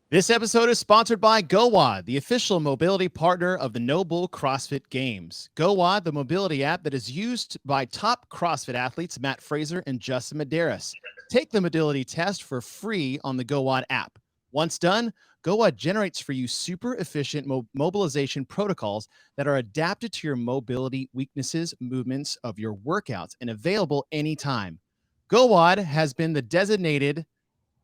This episode is sponsored by GoWOD, the official mobility partner of the No Bull CrossFit Games. GoWOD, the mobility app that is used by top CrossFit athletes Matt Fraser and Justin Medeiros. Take the mobility test for free on the GoWOD app. Once done, GoWOD generates for you super efficient mobilization protocols that are adapted to your mobility weaknesses, movements of your workouts, and available anytime. GoWOD has been the designated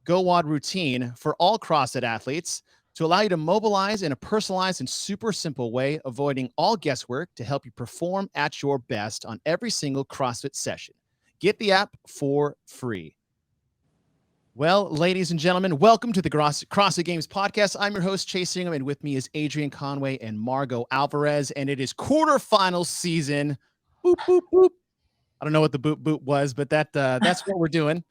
GoWOD routine for all CrossFit athletes to allow you to mobilize in a personalized and super simple way, avoiding all guesswork to help you perform at your best on every single CrossFit session. Get the app for free. Well, ladies and gentlemen, welcome to the CrossFit Games podcast. I'm your host, Chase Ingraham, and with me is Adrian Conway and Margaux Alvarez, and it is quarterfinal season. Boop, boop, boop. I don't know what the boop, boop was, but that's what we're doing.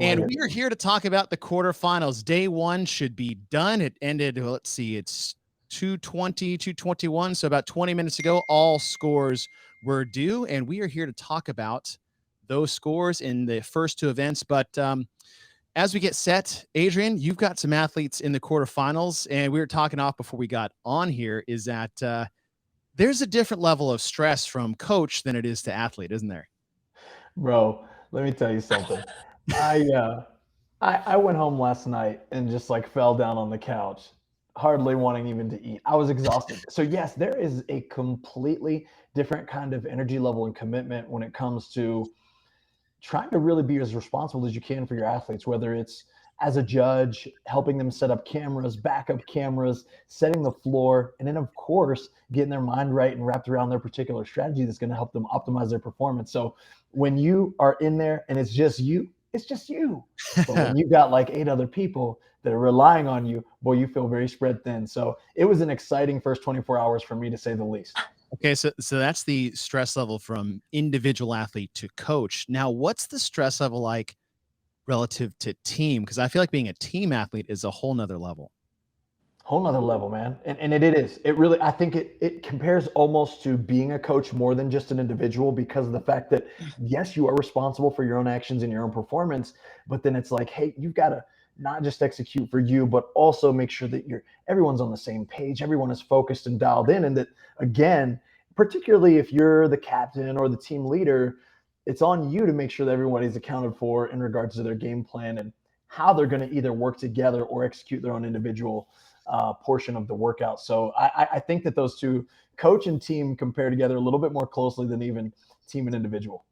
And we are here to talk about the quarterfinals. Day one should be done. It ended, let's see, it's 2:20, 2:21. So about 20 minutes ago, all scores were due. And we are here to talk about those scores in the first two events. But as we get set, Adrian, you've got some athletes in the quarterfinals. And we were talking off before we got on here is that there's a different level of stress from coach than it is to athlete, isn't there? Bro, let me tell you something. I went home last night and just like fell down on the couch, hardly wanting even to eat. I was exhausted. So yes, there is a completely different kind of energy level and commitment when it comes to trying to really be as responsible as you can for your athletes, whether it's as a judge, helping them set up cameras, backup cameras, setting the floor, and then of course getting their mind right and wrapped around their particular strategy that's going to help them optimize their performance. So when you are in there and it's just you. But when you got like 8 other people that are relying on you, boy, you feel very spread thin. So it was an exciting first 24 hours for me, to say the least. Okay, so that's the stress level from individual athlete to coach. Now, what's the stress level like relative to team? Because I feel like being a team athlete is a whole nother level. Whole nother level, man. And it is. It really, I think it compares almost to being a coach more than just an individual, because of the fact that, yes, you are responsible for your own actions and your own performance, but then it's like, hey, you've got to not just execute for you, but also make sure that everyone's on the same page, everyone is focused and dialed in. And that, again, particularly if you're the captain or the team leader, it's on you to make sure that everybody's accounted for in regards to their game plan and how they're going to either work together or execute their own individual portion of the workout. So I think that those two, coach and team, compare together a little bit more closely than even team and individual.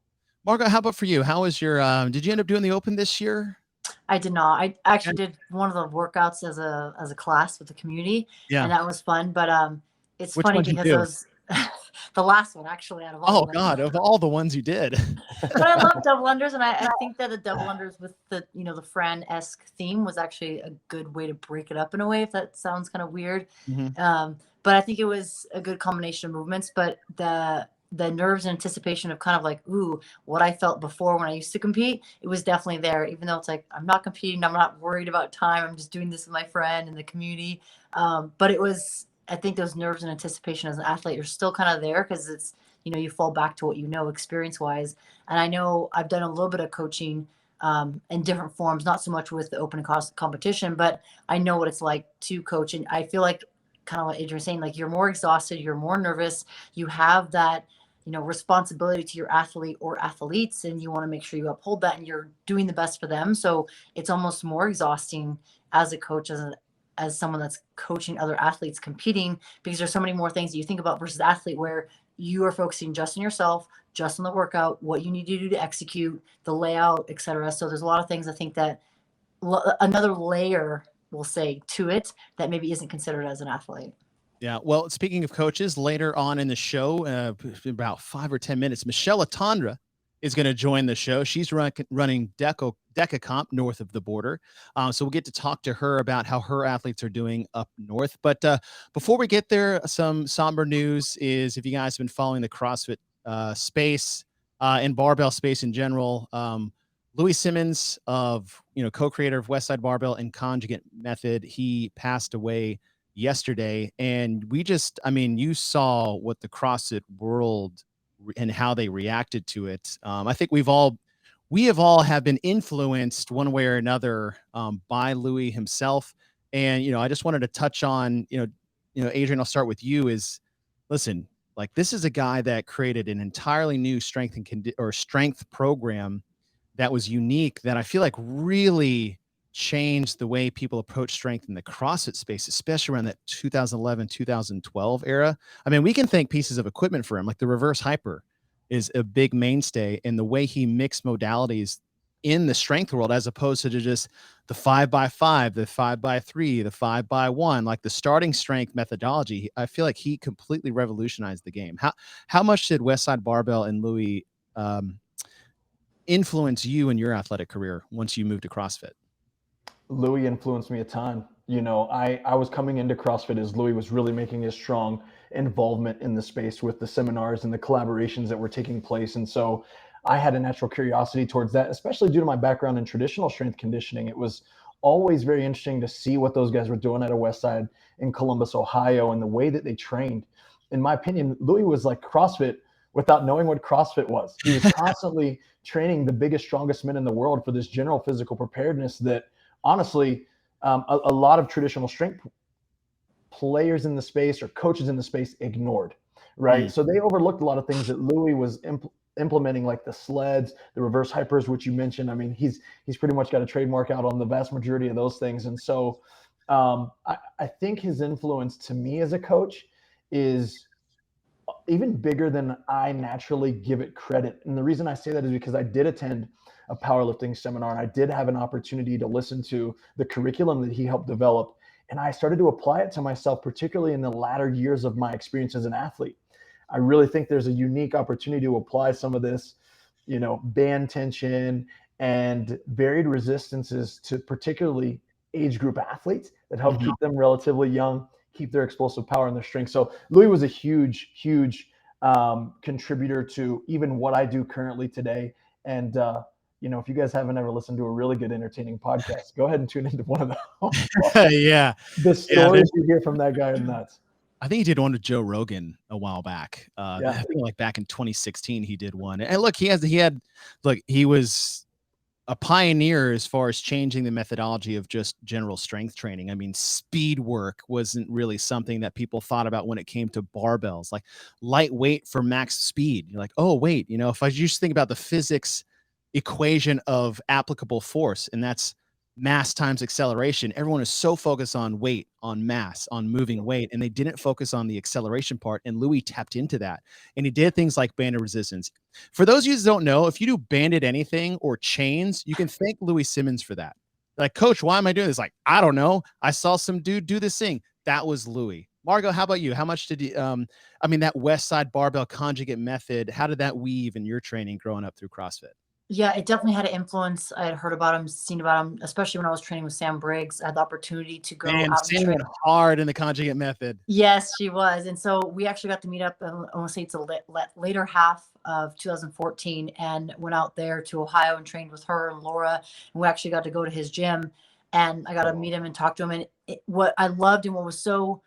Margaux, how about for you? How was your, did you end up doing the open this year? I did not. I actually did one of the workouts as a class with the community, Yeah. and that was fun. But it's Which funny one'd you because do? it was the last one actually out of all Oh of them. God, of all the ones you did. But I love double unders, and I think that the double unders with the the Fran-esque theme was actually a good way to break it up in a way, if that sounds kind of weird. But I think it was a good combination of movements. But the nerves and anticipation of kind of like, ooh, what I felt before when I used to compete, it was definitely there. Even though it's like, I'm not competing, I'm not worried about time, I'm just doing this with my friend and the community. But it was, I think those nerves and anticipation as an athlete are still kind of there, because it's, you fall back to what experience wise. And I know I've done a little bit of coaching in different forms, not so much with the open cost competition, but I know what it's like to coach. And I feel like, kind of what Adrian was saying, like, you're more exhausted, you're more nervous, you have that responsibility to your athlete or athletes, and you want to make sure you uphold that and you're doing the best for them. So it's almost more exhausting as a coach, as someone that's coaching other athletes competing, because there's so many more things that you think about versus athlete, where you are focusing just on yourself, just on the workout, what you need to do to execute the layout, etc. So there's a lot of things I think that another layer, we'll say, to it that maybe isn't considered as an athlete. Yeah. Well, speaking of coaches, later on in the show, about 5 or 10 minutes, Michele Letendre is going to join the show. She's running Deka comp north of the border. So we'll get to talk to her about how her athletes are doing up north. But before we get there, some somber news is, if you guys have been following the CrossFit space and barbell space in general, Louis Simmons, co-creator of Westside Barbell and Conjugate Method, he passed away yesterday. And you saw what the CrossFit world and how they reacted to it. I think we have all been influenced one way or another by Louis himself. And, I just wanted to touch on, Adrian, I'll start with you is, listen, like this is a guy that created an entirely new strength strength program that was unique, that I feel like really changed the way people approach strength in the CrossFit space, especially around that 2011, 2012 era. I mean, we can thank pieces of equipment for him, like the reverse hyper is a big mainstay in the way he mixed modalities in the strength world, as opposed to just the 5x5, the 5x3, the 5x1, like the starting strength methodology. I feel like he completely revolutionized the game. How much did Westside Barbell and Louis influence you in your athletic career once you moved to CrossFit? Louis influenced me a ton. I was coming into CrossFit as Louis was really making a strong involvement in the space with the seminars and the collaborations that were taking place. And so I had a natural curiosity towards that, especially due to my background in traditional strength conditioning. It was always very interesting to see what those guys were doing at a Westside in Columbus, Ohio, and the way that they trained. In my opinion, Louis was like CrossFit without knowing what CrossFit was. He was constantly training the biggest, strongest men in the world for this general physical preparedness that honestly, a lot of traditional strength players in the space or coaches in the space ignored, right? So they overlooked a lot of things that Louis was implementing, like the sleds, the reverse hypers, which you mentioned. I mean, he's pretty much got a trademark out on the vast majority of those things. And so I think his influence to me as a coach is even bigger than I naturally give it credit. And the reason I say that is because I did attend a powerlifting seminar and I did have an opportunity to listen to the curriculum that he helped develop. And I started to apply it to myself, particularly in the latter years of my experience as an athlete. I really think there's a unique opportunity to apply some of this, band tension and varied resistances to particularly age group athletes that help keep them relatively young, keep their explosive power and their strength. So Louis was a huge contributor to even what I do currently today. And, if you guys haven't ever listened to a really good, entertaining podcast, go ahead and tune into one of those. Yeah. The stories you hear from that guy are nuts. I think he did one with Joe Rogan a while back. I think like back in 2016, he did one. And look, he was a pioneer as far as changing the methodology of just general strength training. I mean, speed work wasn't really something that people thought about when it came to barbells, like lightweight for max speed. You're like, oh, wait, if I just think about the physics equation of applicable force, and that's mass times acceleration, everyone is so focused on weight, on mass, on moving weight, and they didn't focus on the acceleration part. And Louis tapped into that, and he did things like banded resistance. For those of you who don't know, if you do banded anything or chains, you can thank Louis Simmons for that. Like, coach, why am I doing this? Like, I don't know. I saw some dude do this thing. That was Louis. Margaux, how about you? How much did you, that Westside barbell conjugate method, how did that weave in your training growing up through CrossFit? Yeah, it definitely had an influence. I had heard about him, seen about him, especially when I was training with Sam Briggs. I had the opportunity to go out and Sam train. went hard in the conjugate method. Yes, she was. And so we actually got to meet up, I want to say it's a later half of 2014, and went out there to Ohio and trained with her and Laura. And we actually got to go to his gym, and I got to meet him and talk to him. And what I loved and what was so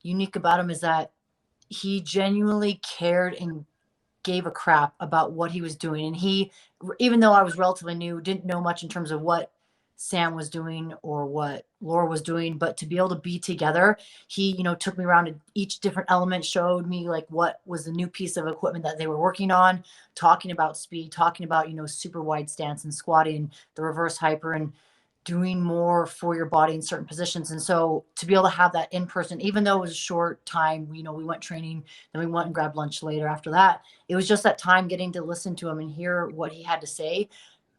unique about him is that he genuinely cared and gave a crap about what he was doing. And he, even though I was relatively new, didn't know much in terms of what Sam was doing or what Laura was doing, but to be able to be together, he, took me around to each different element, showed me like what was the new piece of equipment that they were working on, talking about speed, talking about, super wide stance and squatting, the reverse hyper, and doing more for your body in certain positions. And so to be able to have that in person, even though it was a short time, we went training, then we went and grabbed lunch later after that. It was just that time getting to listen to him and hear what he had to say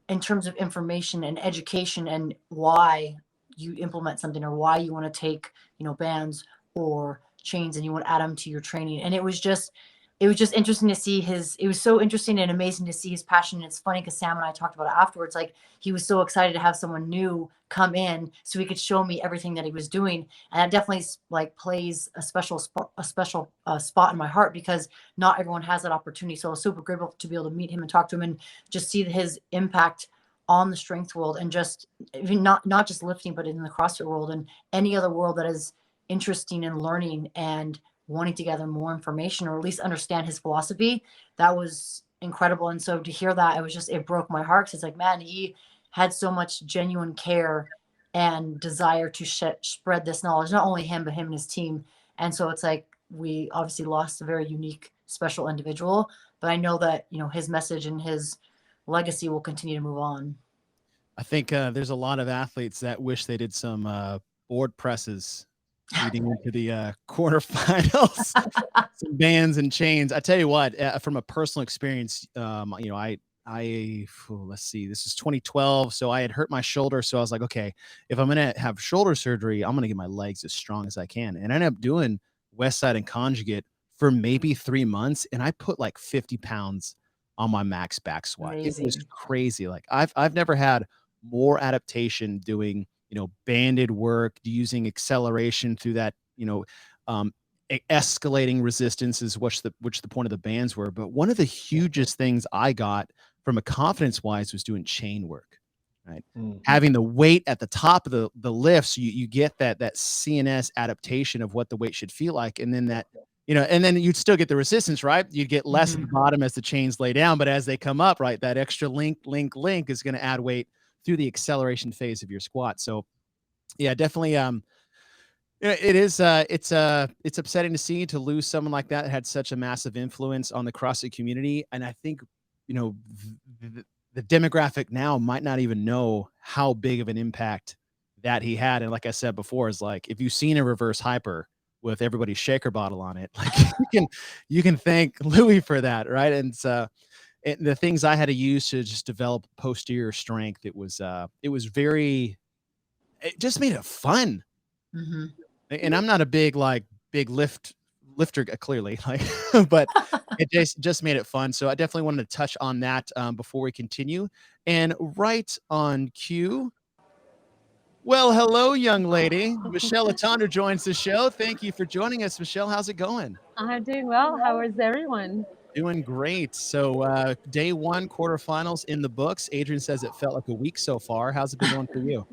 in terms of information and education and why you implement something or why you want to take, bands or chains and you want to add them to your training. And it was just interesting to see it was so interesting and amazing to see his passion. And it's funny because Sam and I talked about it afterwards. Like, he was so excited to have someone new come in so he could show me everything that he was doing. And that definitely plays a special spot in my heart, because not everyone has that opportunity. So I was super grateful to be able to meet him and talk to him and just see his impact on the strength world, and just not just lifting, but in the CrossFit world and any other world that is interesting in learning and wanting to gather more information, or at least understand his philosophy. That was incredible. And so to hear that, it broke my heart, because it's like, man, he had so much genuine care and desire to spread this knowledge, not only him, but him and his team. And so it's like, we obviously lost a very unique, special individual, but I know that, his message and his legacy will continue to move on. I think there's a lot of athletes that wish they did some board presses leading into the quarterfinals, some bands and chains. I tell you what, from a personal experience, let's see, this is 2012. So I had hurt my shoulder. So I was like, okay, if I'm going to have shoulder surgery, I'm going to get my legs as strong as I can. And I ended up doing West Side and Conjugate for maybe 3 months. And I put like 50 pounds on my max back squat. Amazing. It was crazy. Like I've never had more adaptation doing, banded work, using acceleration through that, escalating resistance is which the point of the bands were. But one of the hugest things I got from a confidence wise was doing chain work, right? Having the weight at the top of the lift. So you get that CNS adaptation of what the weight should feel like. And then that, and then you'd still get the resistance, right? You'd get less at the bottom as the chains lay down, but as they come up, right, that extra link is going to add weight through the acceleration phase of your squat. So yeah, definitely. It is. It's upsetting to lose someone like that had such a massive influence on the CrossFit community. And I think, the demographic now might not even know how big of an impact that he had. And like I said before, is like, if you've seen a reverse hyper with everybody's shaker bottle on it, like you can thank Louis for that. Right. And so the things I had to use to just develop posterior strength, it just made it fun. Mm-hmm. And I'm not a big lifter, clearly, but it just made it fun. So I definitely wanted to touch on that before we continue. And right on cue. Well, hello, young lady. Michele Letendre joins the show. Thank you for joining us, Michele. How's it going? I'm doing well. How is everyone? Doing great. So day one, quarterfinals in the books. Adrian says it felt like a week so far. How's it been going for you?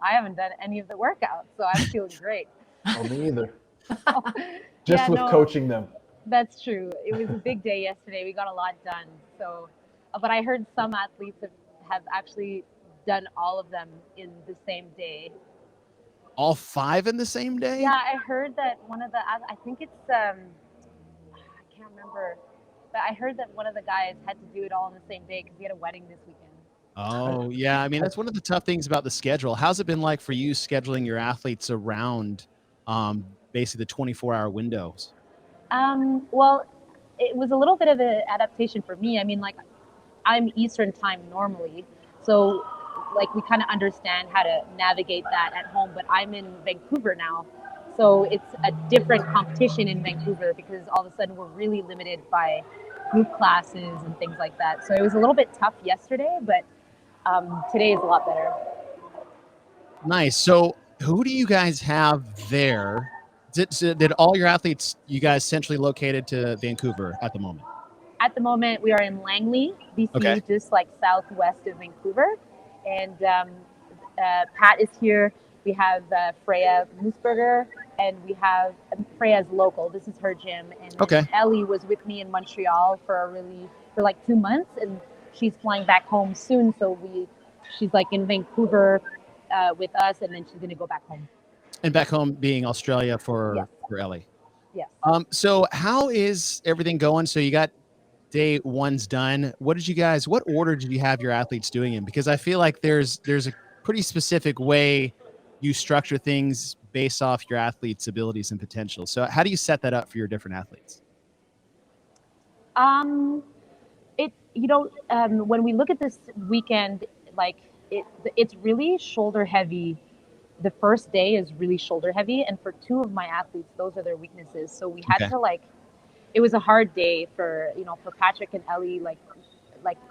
I haven't done any of the workouts, so I'm feeling great. Oh, me either. Coaching them. That's true. It was a big day yesterday. We got a lot done. So, but I heard some athletes have actually done all of them in the same day. All 5 in the same day? Yeah, I heard that one of the, I think it's, I can't remember, but I heard that one of the guys had to do it all on the same day because he had a wedding this weekend. Oh, yeah. I mean, that's one of the tough things about the schedule. How's it been like for you scheduling your athletes around basically the 24-hour windows? Well, it was a little bit of an adaptation for me. I mean, like, I'm Eastern time normally, so like we kind of understand how to navigate that at home, but I'm in Vancouver now. So it's a different competition in Vancouver because all of a sudden we're really limited by group classes and things like that. So it was a little bit tough yesterday, but today is a lot better. Nice. So who do you guys have there? Did all your athletes, you guys centrally located to Vancouver at the moment? At the moment, we are in Langley, BC, okay. Just like southwest of Vancouver. And Pat is here. We have Freya Moosberger, and we have Freya's local. This is her gym. And okay. Ellie was with me in Montreal for like 2 months, and she's flying back home soon. So she's like in Vancouver with us, and then she's going to go back home. And back home being Australia for Ellie. Yes. So how is everything going? So you got day one's done. What order did you have your athletes doing in? Because I feel like there's a pretty specific way you structure things based off your athletes' abilities and potential. So how do you set that up for your different athletes? When we look at this weekend, like it's really shoulder heavy. The first day is really shoulder heavy. And for 2 of my athletes, those are their weaknesses. So we had to it was a hard day for Patrick and Ellie, like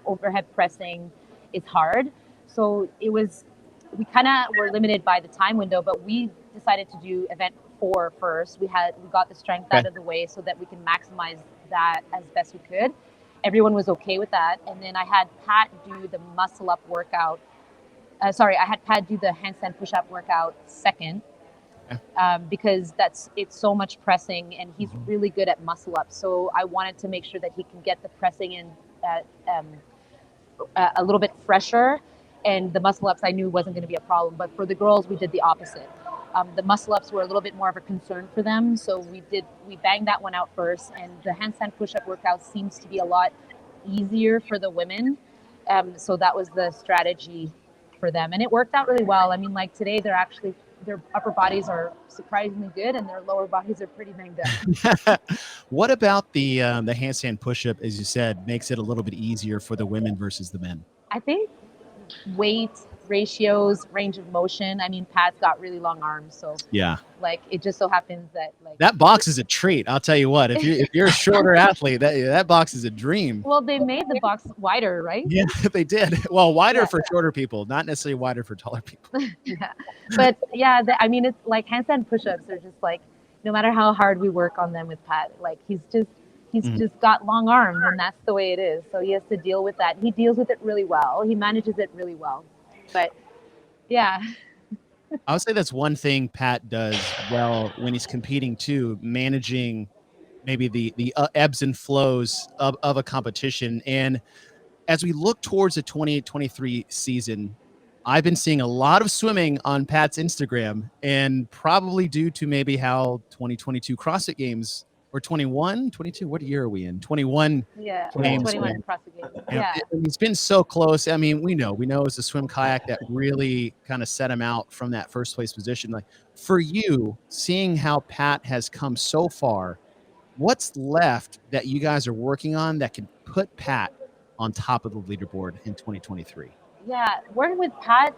overhead pressing is hard. So we kind of were limited by the time window, but we decided to do event 4 first. We got the strength out of the way so that we can maximize that as best we could. Everyone was okay with that. And then I had Pat do the muscle up workout. I had Pat do the handstand push-up workout second. Because it's so much pressing, and he's really good at muscle up. So I wanted to make sure that he can get the pressing in a little bit fresher. and the muscle ups I knew wasn't going to be a problem. But for the girls, we did the opposite. The muscle ups were a little bit more of a concern for them, so we banged that one out first. And the handstand push-up workout seems to be a lot easier for the women, so that was the strategy for them, and it worked out really well. I mean, like today, their upper bodies are surprisingly good, and their lower bodies are pretty banged up. What about the handstand push-up, as you said, makes it a little bit easier for the women versus the men? I think weight ratios, range of motion. I mean, Pat's got really long arms, so yeah, like it just so happens that like that box is a treat. I'll tell you what, if you're a shorter athlete, that box is a dream. Well, they made the box wider, right? Yeah, they did. Well, wider for shorter people, not necessarily wider for taller people. Yeah, but yeah, I mean, it's like handstand push-ups are just like, no matter how hard we work on them with Pat, like he's just got long arms, and that's the way it is. So he has to deal with that. He deals with it really well. He manages it really well. But yeah. I would say that's one thing Pat does well when he's competing too, managing maybe the ebbs and flows of a competition. And as we look towards the 2023 season, I've been seeing a lot of swimming on Pat's Instagram, and probably due to maybe how 2022 CrossFit Games, or 21, 22, what year are we in? 21. Yeah, games. 21 CrossFit Games. Yeah. He's been so close. I mean, we know it's the swim kayak that really kind of set him out from that first place position. Like for you, seeing how Pat has come so far, what's left that you guys are working on that can put Pat on top of the leaderboard in 2023? Yeah, working with Pat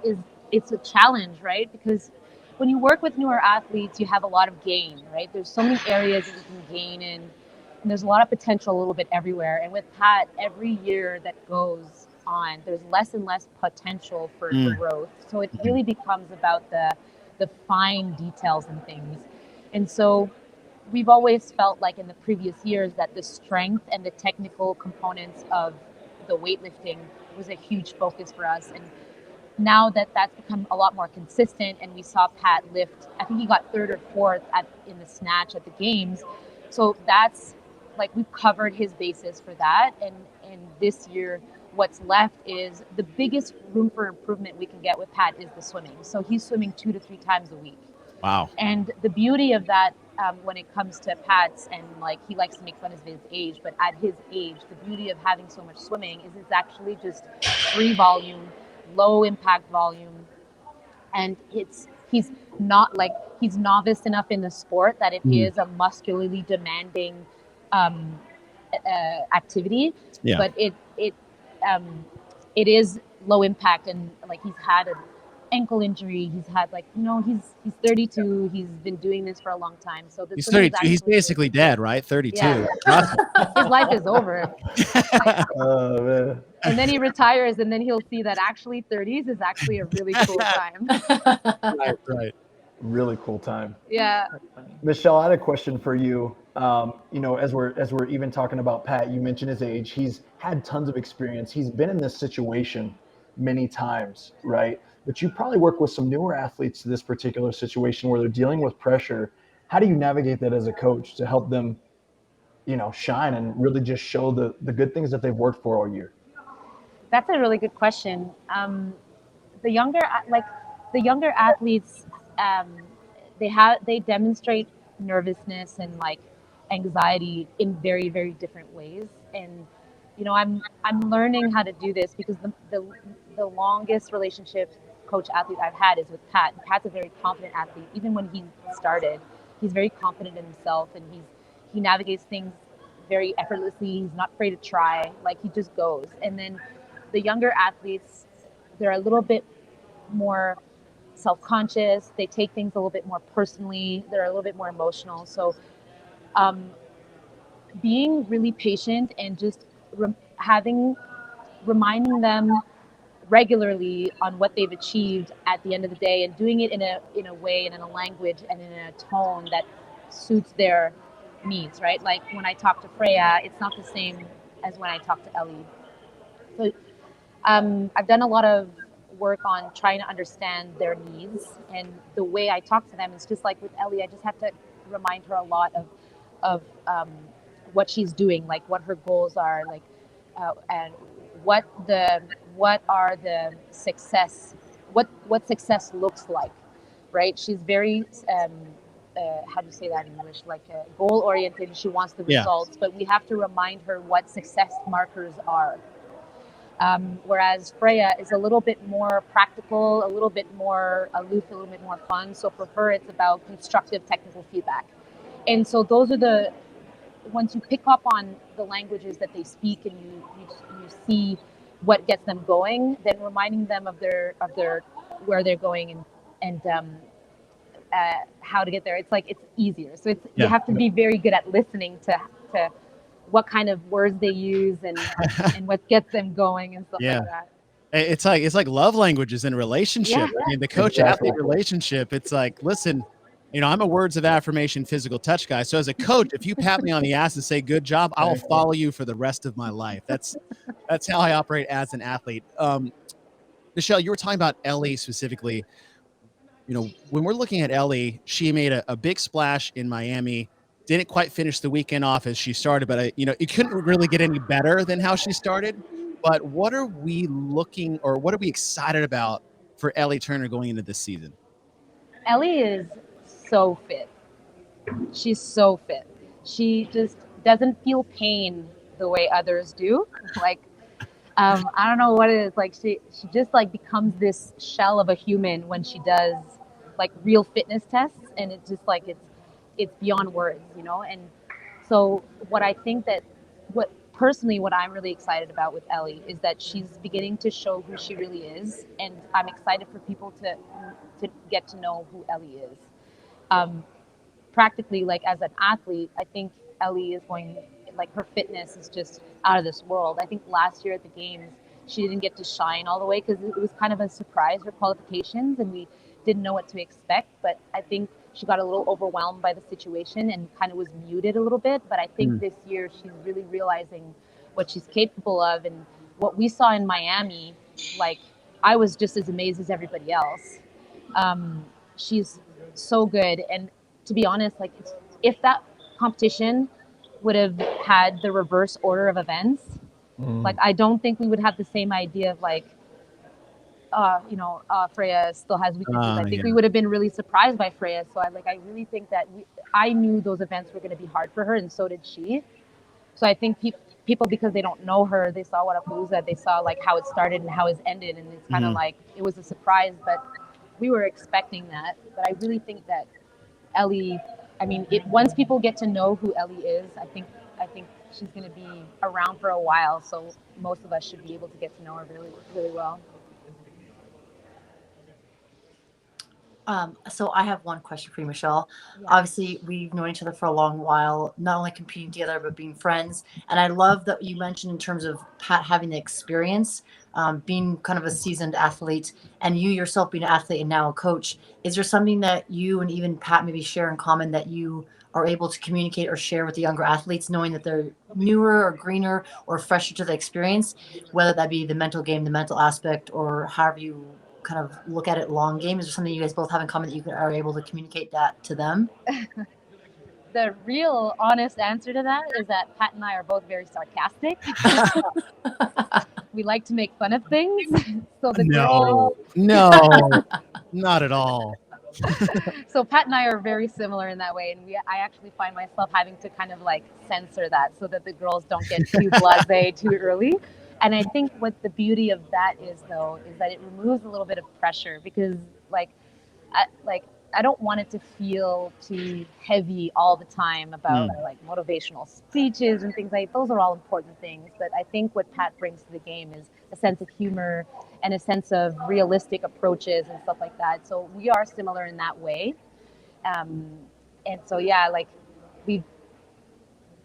it's a challenge, right? Because when you work with newer athletes, you have a lot of gain, right? There's so many areas that you can gain in, and there's a lot of potential a little bit everywhere. And with Pat, every year that goes on, there's less and less potential for growth. So it really becomes about the fine details and things. And so we've always felt like in the previous years that the strength and the technical components of the weightlifting was a huge focus for us. And now that that's become a lot more consistent, and we saw Pat lift, I think he got third or fourth in the snatch at the games. So that's like we've covered his bases for that. And this year, what's left is the biggest room for improvement we can get with Pat is the swimming. So he's swimming 2 to 3 times a week. Wow. And the beauty of that when it comes to Pat's, and like he likes to make fun of his age, but at his age, the beauty of having so much swimming is it's actually just free volume, low impact volume, and he's novice enough in the sport that it is a muscularly demanding activity, but it is low impact, and like he's had an ankle injury, he's had he's 32, he's been doing this for a long time, so he's 32, he's basically dead, right? 32. Yeah. His life is over. Oh man. And then he retires, and then he'll see that actually 30s is actually a really cool time. Right. Really cool time. Yeah. Michele, I had a question for you. As we're even talking about Pat, you mentioned his age. He's had tons of experience. He's been in this situation many times, right? But you probably work with some newer athletes to this particular situation where they're dealing with pressure. How do you navigate that as a coach to help them, shine and really just show the good things that they've worked for all year? That's a really good question. The younger athletes, they demonstrate nervousness and like anxiety in very, very different ways. And I'm learning how to do this because the longest relationship coach athlete I've had is with Pat. And Pat's a very confident athlete. Even when he started, he's very confident in himself, and he navigates things very effortlessly. He's not afraid to try. Like he just goes. And then the younger athletes, they're a little bit more self-conscious. They take things a little bit more personally. They're a little bit more emotional. So being really patient and just reminding them regularly on what they've achieved at the end of the day, and doing it in a way and in a language and in a tone that suits their needs, right? Like when I talk to Freya, it's not the same as when I talk to Ellie. So I've done a lot of work on trying to understand their needs, and the way I talk to them is just like with Ellie, I just have to remind her a lot of what she's doing, like what her goals are, like and what what are the success, what success looks like, right? She's very, how do you say that in English? Like goal oriented. She wants the results, but we have to remind her what success markers are. Whereas Freya is a little bit more practical, a little bit more aloof, a little bit more fun. So for her, it's about constructive technical feedback. And so those are once you pick up on the languages that they speak and you see what gets them going, then reminding them of their where they're going and how to get there. It's easier. So you have to be very good at listening to what kind of words they use and what gets them going and stuff like that. It's like love languages in a relationship. I mean, the coach-athlete relationship, it's like, listen, I'm a words of affirmation, physical touch guy. So as a coach, if you pat me on the ass and say, good job, I will follow you for the rest of my life. That's how I operate as an athlete. Michele, you were talking about Ellie specifically. When we're looking at Ellie, she made a big splash in Miami, didn't quite finish the weekend off as she started, but it couldn't really get any better than how she started. But what are we excited about for Ellie Turner going into this season? Ellie is so fit. She's so fit. She just doesn't feel pain the way others do. I don't know what it is. She just becomes this shell of a human when she does real fitness tests, and it's just it's beyond words, And so what I think what I'm really excited about with Ellie is that she's beginning to show who she really is, and I'm excited for people to get to know who Ellie is. Practically, as an athlete, I think Ellie is going, her fitness is just out of this world. I think last year at the games, she didn't get to shine all the way because it was kind of a surprise, her qualifications, and we didn't know what to expect. But I think she got a little overwhelmed by the situation and kind of was muted a little bit. But I think this year she's really realizing what she's capable of, and what we saw in Miami, I was just as amazed as everybody else. She's so good. And to be honest, if that competition would have had the reverse order of events, I don't think we would have the same idea of Freya still has weaknesses. I think we would have been really surprised by Freya. So I really think that I knew those events were going to be hard for her, and so did she. So I think people, because they don't know her, they saw Wodapalooza, they saw how it started and how it's ended, and it's kind of it was a surprise, but we were expecting that. But I really think that Ellie, once people get to know who Ellie is, I think she's going to be around for a while. So most of us should be able to get to know her really, really well. So I have one question for you, Michele. Yeah. Obviously, we've known each other for a long while, not only competing together, but being friends. And I love that you mentioned in terms of Pat having the experience, being kind of a seasoned athlete, and you yourself being an athlete and now a coach. Is there something that you and even Pat maybe share in common that you are able to communicate or share with the younger athletes, knowing that they're newer or greener or fresher to the experience, whether that be the mental game, the mental aspect, or however you kind of look at it long game? Is there something you guys both have in common that you are able to communicate that to them? The real honest answer to that is that Pat and I are both very sarcastic. We like to make fun of things. So No, not at all. So Pat and I are very similar in that way, and I actually find myself having to kind of censor that so that the girls don't get too blasé too early. And I think what the beauty of that is, though, is that it removes a little bit of pressure, because I don't want it to feel too heavy all the time about motivational speeches and things those are all important things. But I think what Pat brings to the game is a sense of humor and a sense of realistic approaches and stuff like that. So we are similar in that way. And so,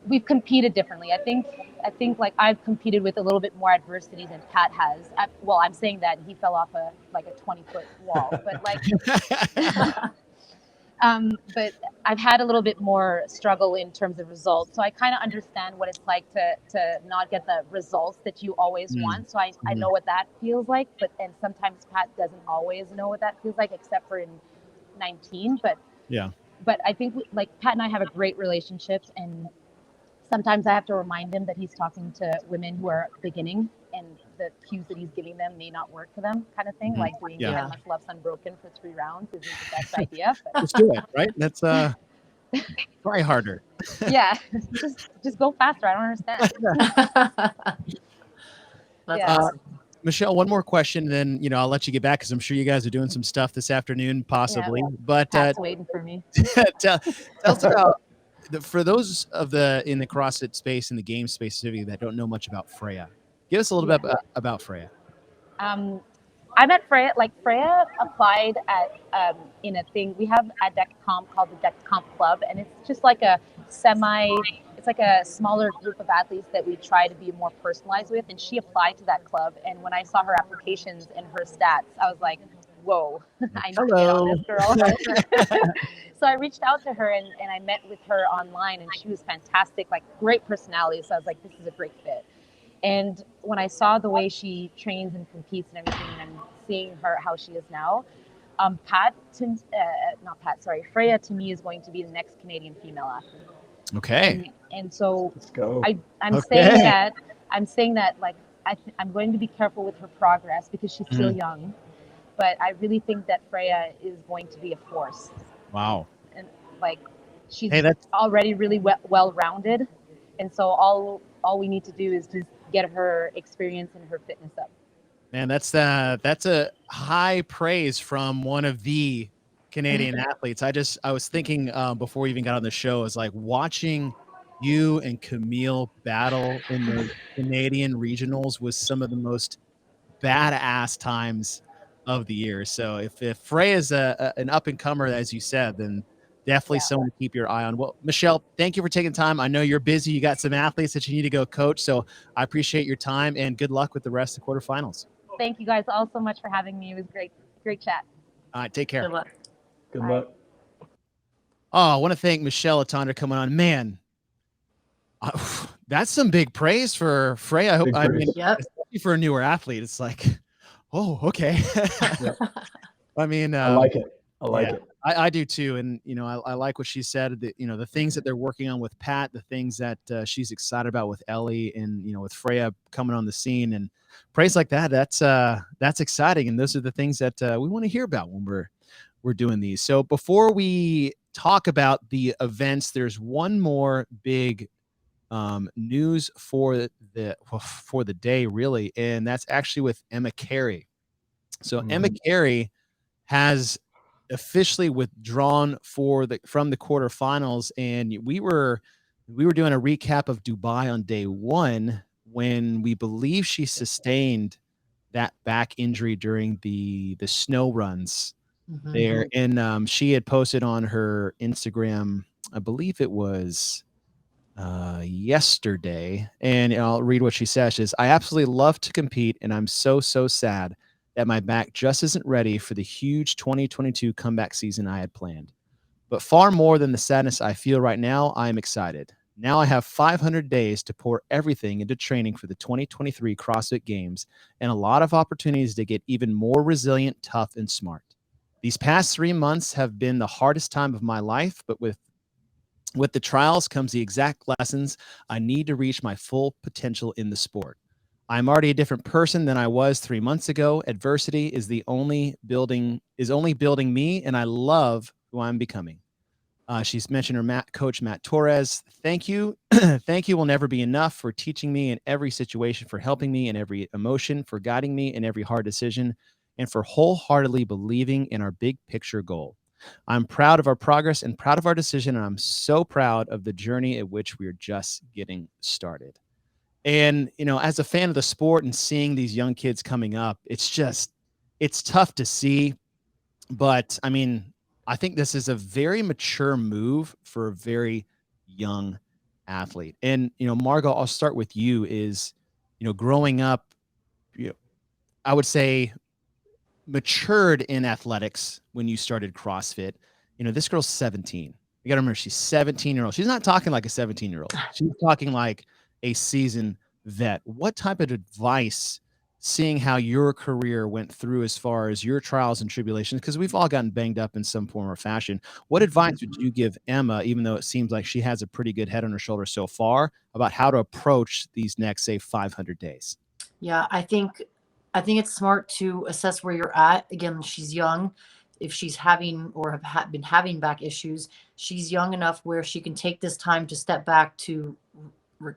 we've competed differently. I think I've competed with a little bit more adversity than Pat has. I'm saying that he fell off a 20-foot wall, but but I've had a little bit more struggle in terms of results. So I kind of understand what it's like to not get the results that you always want. So I know what that feels like, and sometimes Pat doesn't always know what that feels like, except for in 19. But I think Pat and I have a great relationship, and sometimes I have to remind him that he's talking to women who are beginning, and the cues that he's giving them may not work for them, kind of thing. Mhm. Like doing Yeah. 10 muscle ups unbroken for 3 rounds isn't the best idea. But Let's do it, right? That's try harder. yeah, just go faster. I don't understand. That's Yeah. awesome. Michele, one more question, then I'll let you get back because I'm sure you guys are doing some stuff this afternoon, possibly. But Pat's waiting for me. tell us about for those in the CrossFit space, in the game space specifically, that don't know much about Freya. Give us a little bit about Freya. I met Freya. Like Freya applied at in a thing we have at Deka Comp called the Deka Comp Club, and it's just like it's like a smaller group of athletes that we try to be more personalized with. And she applied to that club, and when I saw her applications and her stats, I was like, whoa, I need to get on this girl. So I reached out to her and I met with her online, and she was fantastic, like great personality. So I was like, this is a great fit. And when I saw the way she trains and competes and everything, and I'm seeing her how she is now, Freya to me is going to be the next Canadian female athlete. Okay. And so Let's go. I'm saying that like I'm going to be careful with her progress because she's still young, but I really think that Freya is going to be a force. Wow. And like she's that's already really well-rounded, and so all we need to do is just get her experience and her fitness up. Man, that's a high praise from one of the Canadian athletes. I was thinking before we even got on the show, is like watching you and Camille battle in the Canadian regionals was some of the most badass times of the year. So if Frey is an up and comer, as you said, then definitely someone to keep your eye on. Well, Michele, thank you for taking time. I know you're busy. You got some athletes that you need to go coach. So I appreciate your time and good luck with the rest of the quarterfinals. Thank you guys all so much for having me. It was great chat. All right, take care. Good luck. Good luck. Oh, I want to thank Michele Letendre coming on. Man, that's some big praise for Freya. I mean, especially for a newer athlete, it's like, oh, okay. I mean, I like it. I like it. I do too. And, I like what she said, that, the things that they're working on with Pat, the things that she's excited about with Ellie and, with Freya coming on the scene, and praise like that. That's exciting. And those are the things that we want to hear about when we're doing these. So before we talk about the events, there's one more big news for the day, really. And that's actually with Emma Carey. So Emma Carey has officially withdrawn from the quarterfinals, and we were doing a recap of Dubai on day one when we believe she sustained that back injury during the snow runs there, and she had posted on her Instagram, I believe it was yesterday, and I'll read what she says. She says, "I absolutely love to compete, and I'm so sad that my back just isn't ready for the huge 2022 comeback season I had planned. But far more than the sadness I feel right now, I am excited. Now I have 500 days to pour everything into training for the 2023 CrossFit Games and a lot of opportunities to get even more resilient, tough, and smart. These past 3 months have been the hardest time of my life, but with the trials comes the exact lessons I need to reach my full potential in the sport. I'm already a different person than I was 3 months ago. Adversity is only building me, and I love who I'm becoming." She's mentioned her coach, Matt Torres. "Thank you. Thank you will never be enough for teaching me in every situation, for helping me in every emotion, for guiding me in every hard decision, and for wholeheartedly believing in our big picture goal. I'm proud of our progress and proud of our decision, and I'm so proud of the journey at which we are just getting started." And, as a fan of the sport and seeing these young kids coming up, it's tough to see. But I mean, I think this is a very mature move for a very young athlete. And, Margaux, I'll start with you. Is, growing up, I would say matured in athletics when you started CrossFit. This girl's 17. You got to remember, she's 17-year-old. She's not talking like a 17-year-old. She's talking like a seasoned vet. What type of advice, seeing how your career went through as far as your trials and tribulations, because we've all gotten banged up in some form or fashion, what advice would you give Emma, even though it seems like she has a pretty good head on her shoulders so far, about how to approach these next, say, 500 days? Yeah, I think it's smart to assess where you're at. Again, she's young. If she's having or been having back issues, she's young enough where she can take this time to step back to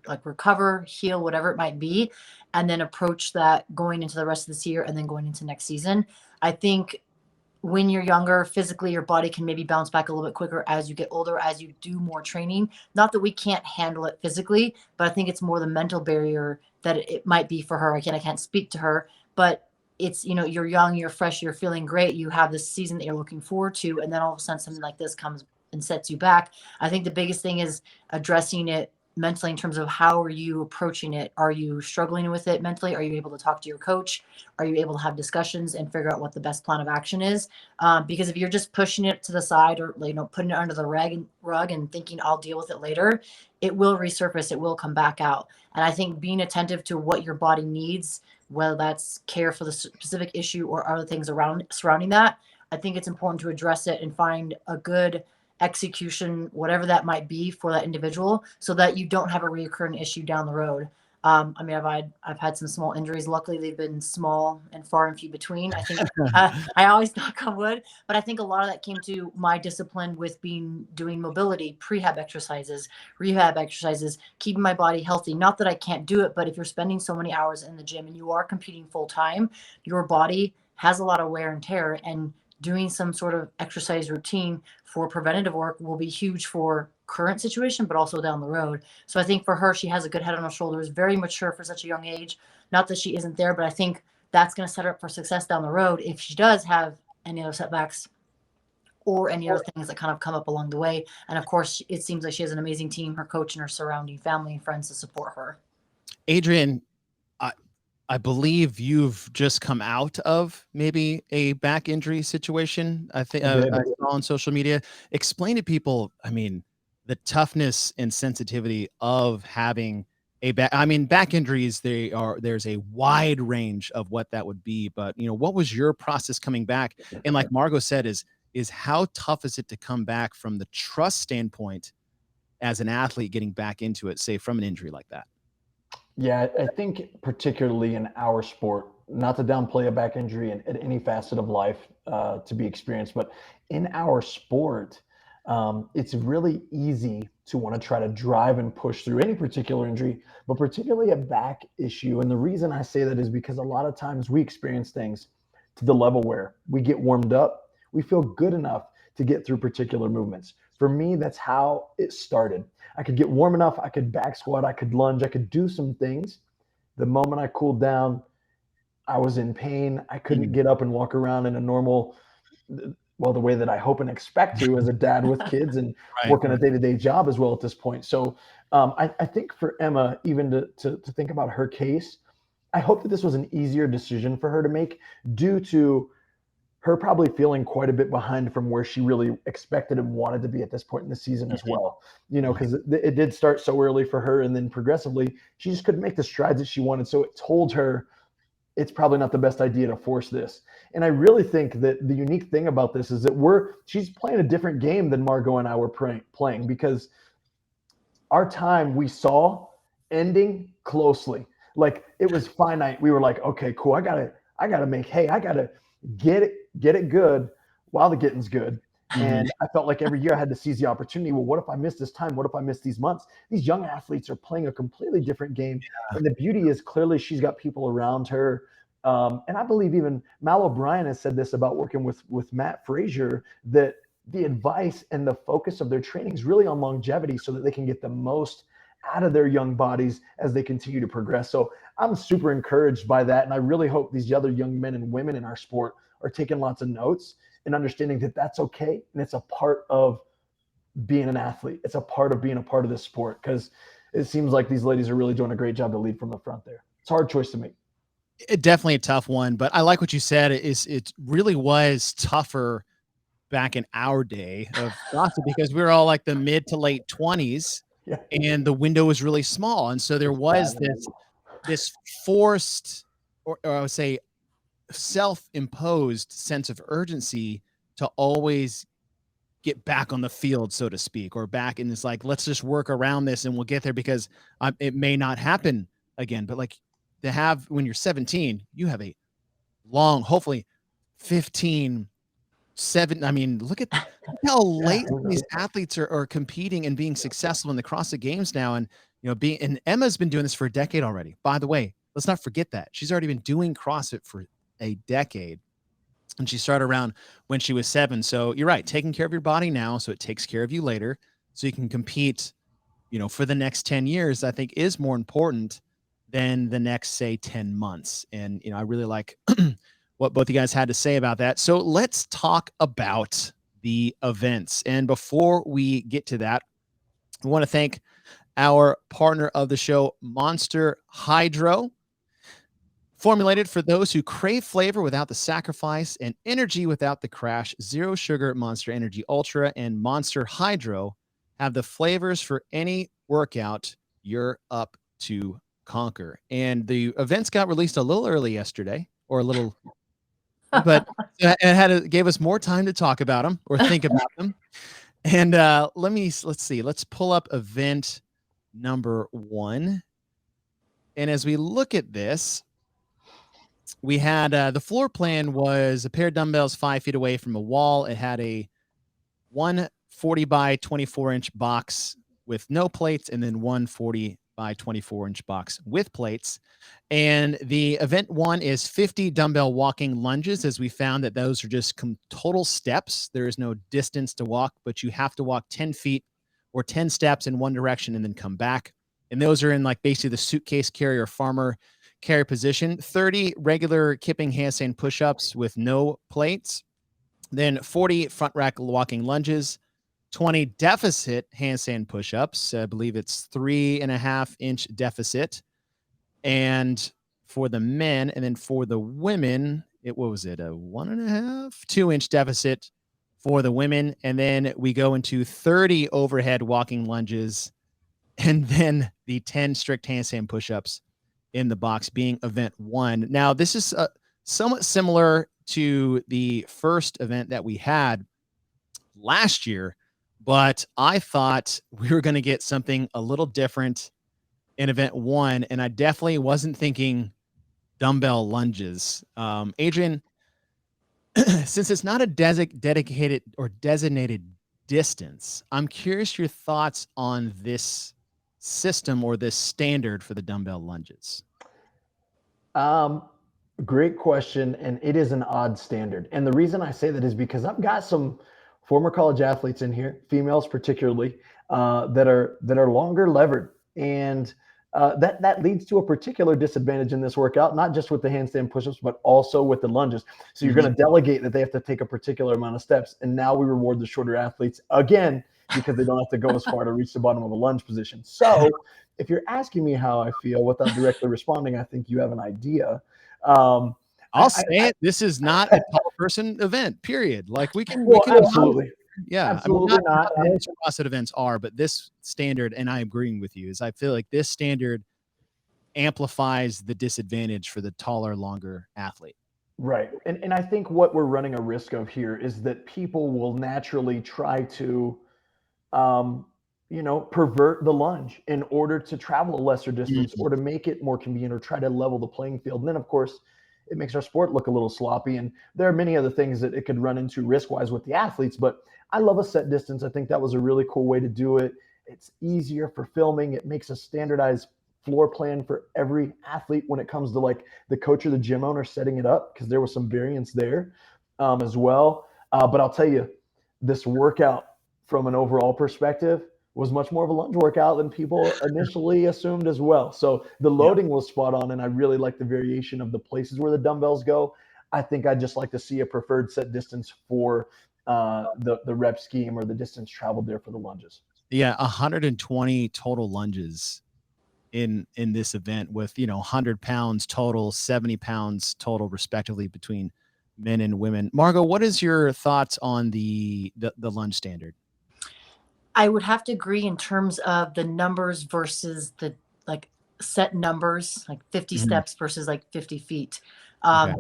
like recover, heal, whatever it might be, and then approach that going into the rest of this year and then going into next season. I think when you're younger, physically, your body can maybe bounce back a little bit quicker as you get older, as you do more training. Not that we can't handle it physically, but I think it's more the mental barrier that it might be for her. I can't speak to her, but it's, you're young, you're fresh, you're feeling great. You have this season that you're looking forward to. And then all of a sudden something like this comes and sets you back. I think the biggest thing is addressing it mentally in terms of how are you approaching it? Are you struggling with it mentally? Are you able to talk to your coach? Are you able to have discussions and figure out what the best plan of action is? Because if you're just pushing it to the side or putting it under the rug and thinking I'll deal with it later, it will resurface. It will come back out. And I think being attentive to what your body needs, whether that's care for the specific issue or other things surrounding that, I think it's important to address it and find a good execution, whatever that might be for that individual, so that you don't have a recurring issue down the road. I mean, I've had some small injuries. Luckily, they've been small and far and few between. I think I always knock on wood, but I think a lot of that came to my discipline with doing mobility, prehab exercises, rehab exercises, keeping my body healthy. Not that I can't do it, but if you're spending so many hours in the gym and you are competing full time, your body has a lot of wear and tear, and doing some sort of exercise routine for preventative work will be huge for current situation, but also down the road. So I think for her, she has a good head on her shoulders, very mature for such a young age. Not that she isn't there, but I think that's going to set her up for success down the road if she does have any other setbacks or any other things that kind of come up along the way. And of course, it seems like she has an amazing team, her coach and her surrounding family and friends to support her. Adrian, I believe you've just come out of maybe a back injury situation. I think I saw on social media. Explain to people, I mean, the toughness and sensitivity of having a back. I mean, back injuries, there's a wide range of what that would be. But what was your process coming back? And like Margaux said, is how tough is it to come back from the trust standpoint as an athlete getting back into it, say from an injury like that? Yeah, I think particularly in our sport, not to downplay a back injury in any facet of life to be experienced, but in our sport, it's really easy to want to try to drive and push through any particular injury, but particularly a back issue. And the reason I say that is because a lot of times we experience things to the level where we get warmed up, we feel good enough to get through particular movements. For me, that's how it started. I could get warm enough, I could back squat, I could lunge, I could do some things. The moment I cooled down, I was in pain. I couldn't get up and walk around in a normal, well, the way that I hope and expect to as a dad with kids and working a day-to-day job as well at this point. So I think for Emma, even to think about her case, I hope that this was an easier decision for her to make due to her probably feeling quite a bit behind from where she really expected and wanted to be at this point in the season as well. Because it did start so early for her, and then progressively she just couldn't make the strides that she wanted. So it told her it's probably not the best idea to force this. And I really think that the unique thing about this is that she's playing a different game than Margaux and I were playing, because our time we saw ending closely. Like it was finite. We were like, okay, cool. I gotta make hay. I gotta get it good while the getting's good. And I felt like every year I had to seize the opportunity. Well, what if I miss this time? What if I miss these months? These young athletes are playing a completely different game. And the beauty is clearly she's got people around her. And I believe even Mal O'Brien has said this about working with Matt Frazier, that the advice and the focus of their training is really on longevity so that they can get the most out of their young bodies as they continue to progress. So I'm super encouraged by that. And I really hope these other young men and women in our sport are taking lots of notes and understanding that that's okay. And it's a part of being an athlete. It's a part of being a part of this sport, because it seems like these ladies are really doing a great job to lead from the front there. It's a hard choice to make. It definitely a tough one, but I like what you said. It really was tougher back in our day of CrossFit because we were all like the mid to late 20s, and the window was really small, and so there was this forced, or I would say self-imposed sense of urgency to always get back on the field, so to speak, or back in this, like, let's just work around this and we'll get there because it may not happen again. But like to have when you're 17, you have a long, hopefully 15, 7. I mean, look at how late these athletes are competing and being successful in the CrossFit Games now. And, and Emma's been doing this for a decade already. By the way, let's not forget that. She's already been doing CrossFit for a decade. And she started around when she was 7. So you're right, taking care of your body now so it takes care of you later so you can compete, for the next 10 years, I think is more important than the next, say, 10 months. And, I really like what both you guys had to say about that. So let's talk about the events. And before we get to that, I want to thank our partner of the show, Monster Hydro. Formulated for those who crave flavor without the sacrifice and energy without the crash, Zero Sugar Monster Energy Ultra and Monster Hydro have the flavors for any workout you're up to conquer. And the events got released a little early yesterday, or a little, but it gave us more time to talk about them or think about them. And let's see. Let's pull up event number 1. And as we look at this, we had the floor plan was a pair of dumbbells 5 feet away from a wall. It had a 140 by 24 inch box with no plates, and then 140 by 24 inch box with plates. And the event 1 is 50 dumbbell walking lunges, as we found that those are just total steps. There is no distance to walk, but you have to walk 10 feet or 10 steps in one direction and then come back. And those are in like basically the suitcase carry or farmer carry position. 30 regular kipping handstand push-ups with no plates, then 40 front rack walking lunges, 20 deficit handstand push-ups. I believe it's 3.5 inch deficit. And for the men, and then for the women, what was it? A 1.5, 2 inch deficit for the women. And then we go into 30 overhead walking lunges, and then the 10 strict handstand push-ups in the box being event 1. Now, this is somewhat similar to the first event that we had last year, but I thought we were going to get something a little different in event 1, and I definitely wasn't thinking dumbbell lunges. Adrian, since it's not a dedicated or designated distance, I'm curious your thoughts on this system or this standard for the dumbbell lunges. Great question. And it is an odd standard. And the reason I say that is because I've got some former college athletes in here, females particularly, that are longer levered. And that leads to a particular disadvantage in this workout, not just with the handstand push-ups, but also with the lunges. So you're going to delegate that they have to take a particular amount of steps. And now we reward the shorter athletes again, because they don't have to go as far to reach the bottom of a lunge position. So if you're asking me how I feel without directly responding, I think you have an idea. I'll say it. This is not a tall person event, period. Like we can absolutely. Yeah, absolutely not. Most CrossFit events are, but this standard, and I agreeing with you, is I feel like this standard amplifies the disadvantage for the taller, longer athlete. Right. And I think what we're running a risk of here is that people will naturally try to, pervert the lunge in order to travel a lesser distance or to make it more convenient or try to level the playing field. And then, of course, it makes our sport look a little sloppy. And there are many other things that it could run into risk-wise with the athletes. But I love a set distance. I think that was a really cool way to do it. It's easier for filming. It makes a standardized floor plan for every athlete when it comes to like the coach or the gym owner setting it up, because there was some variance there as well. But I'll tell you, this workout from an overall perspective was much more of a lunge workout than people initially assumed as well. So the loading was spot on, and I really like the variation of the places where the dumbbells go. I think I'd just like to see a preferred set distance for the rep scheme or the distance traveled there for the lunges. Yeah, 120 total lunges in this event with 100 pounds total, 70 pounds total respectively between men and women. Margaux, what is your thoughts on the lunge standard? I would have to agree in terms of the numbers versus the like set numbers, like 50 steps versus like 50 feet.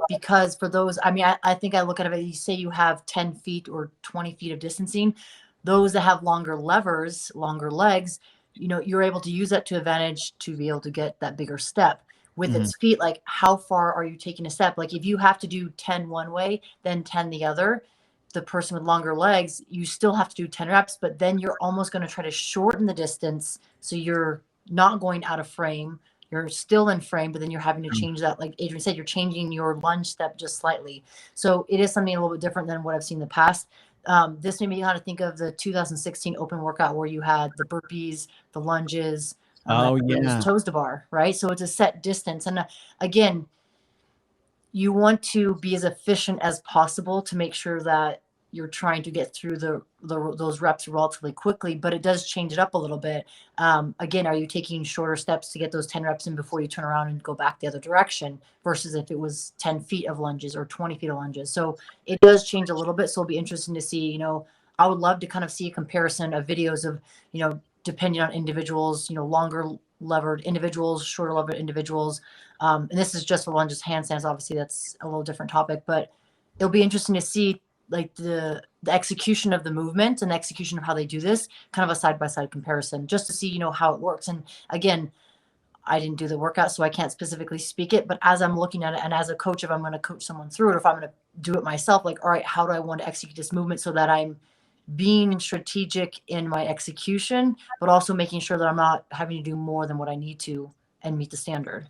Because for those, I mean, I think I look at it, you say you have 10 feet or 20 feet of distancing, those that have longer levers, longer legs, you're able to use that to advantage to be able to get that bigger step. with its feet, like how far are you taking a step? Like if you have to do 10 one way, then 10 the other, the person with longer legs, you still have to do 10 reps, but then you're almost going to try to shorten the distance. So you're not going out of frame. You're still in frame, but then you're having to change that. Like Adrian said, you're changing your lunge step just slightly. So it is something a little bit different than what I've seen in the past. This made me kind of think of the 2016 open workout where you had the burpees, the lunges, toes to bar, right? So it's a set distance. And again, you want to be as efficient as possible to make sure that you're trying to get through those reps relatively quickly, but it does change it up a little bit. Again, are you taking shorter steps to get those 10 reps in before you turn around and go back the other direction versus if it was 10 feet of lunges or 20 feet of lunges? So it does change a little bit. So it'll be interesting to see, I would love to kind of see a comparison of videos of, depending on individuals, longer levered individuals, shorter levered individuals. And this is just for lunges, handstands. Obviously that's a little different topic, but it'll be interesting to see like the execution of the movement and the execution of how they do this, kind of a side-by-side comparison, just to see, how it works. And again, I didn't do the workout, so I can't specifically speak it, but as I'm looking at it, and as a coach, if I'm going to coach someone through it, or if I'm going to do it myself, like, all right, how do I want to execute this movement so that I'm being strategic in my execution, but also making sure that I'm not having to do more than what I need to and meet the standard.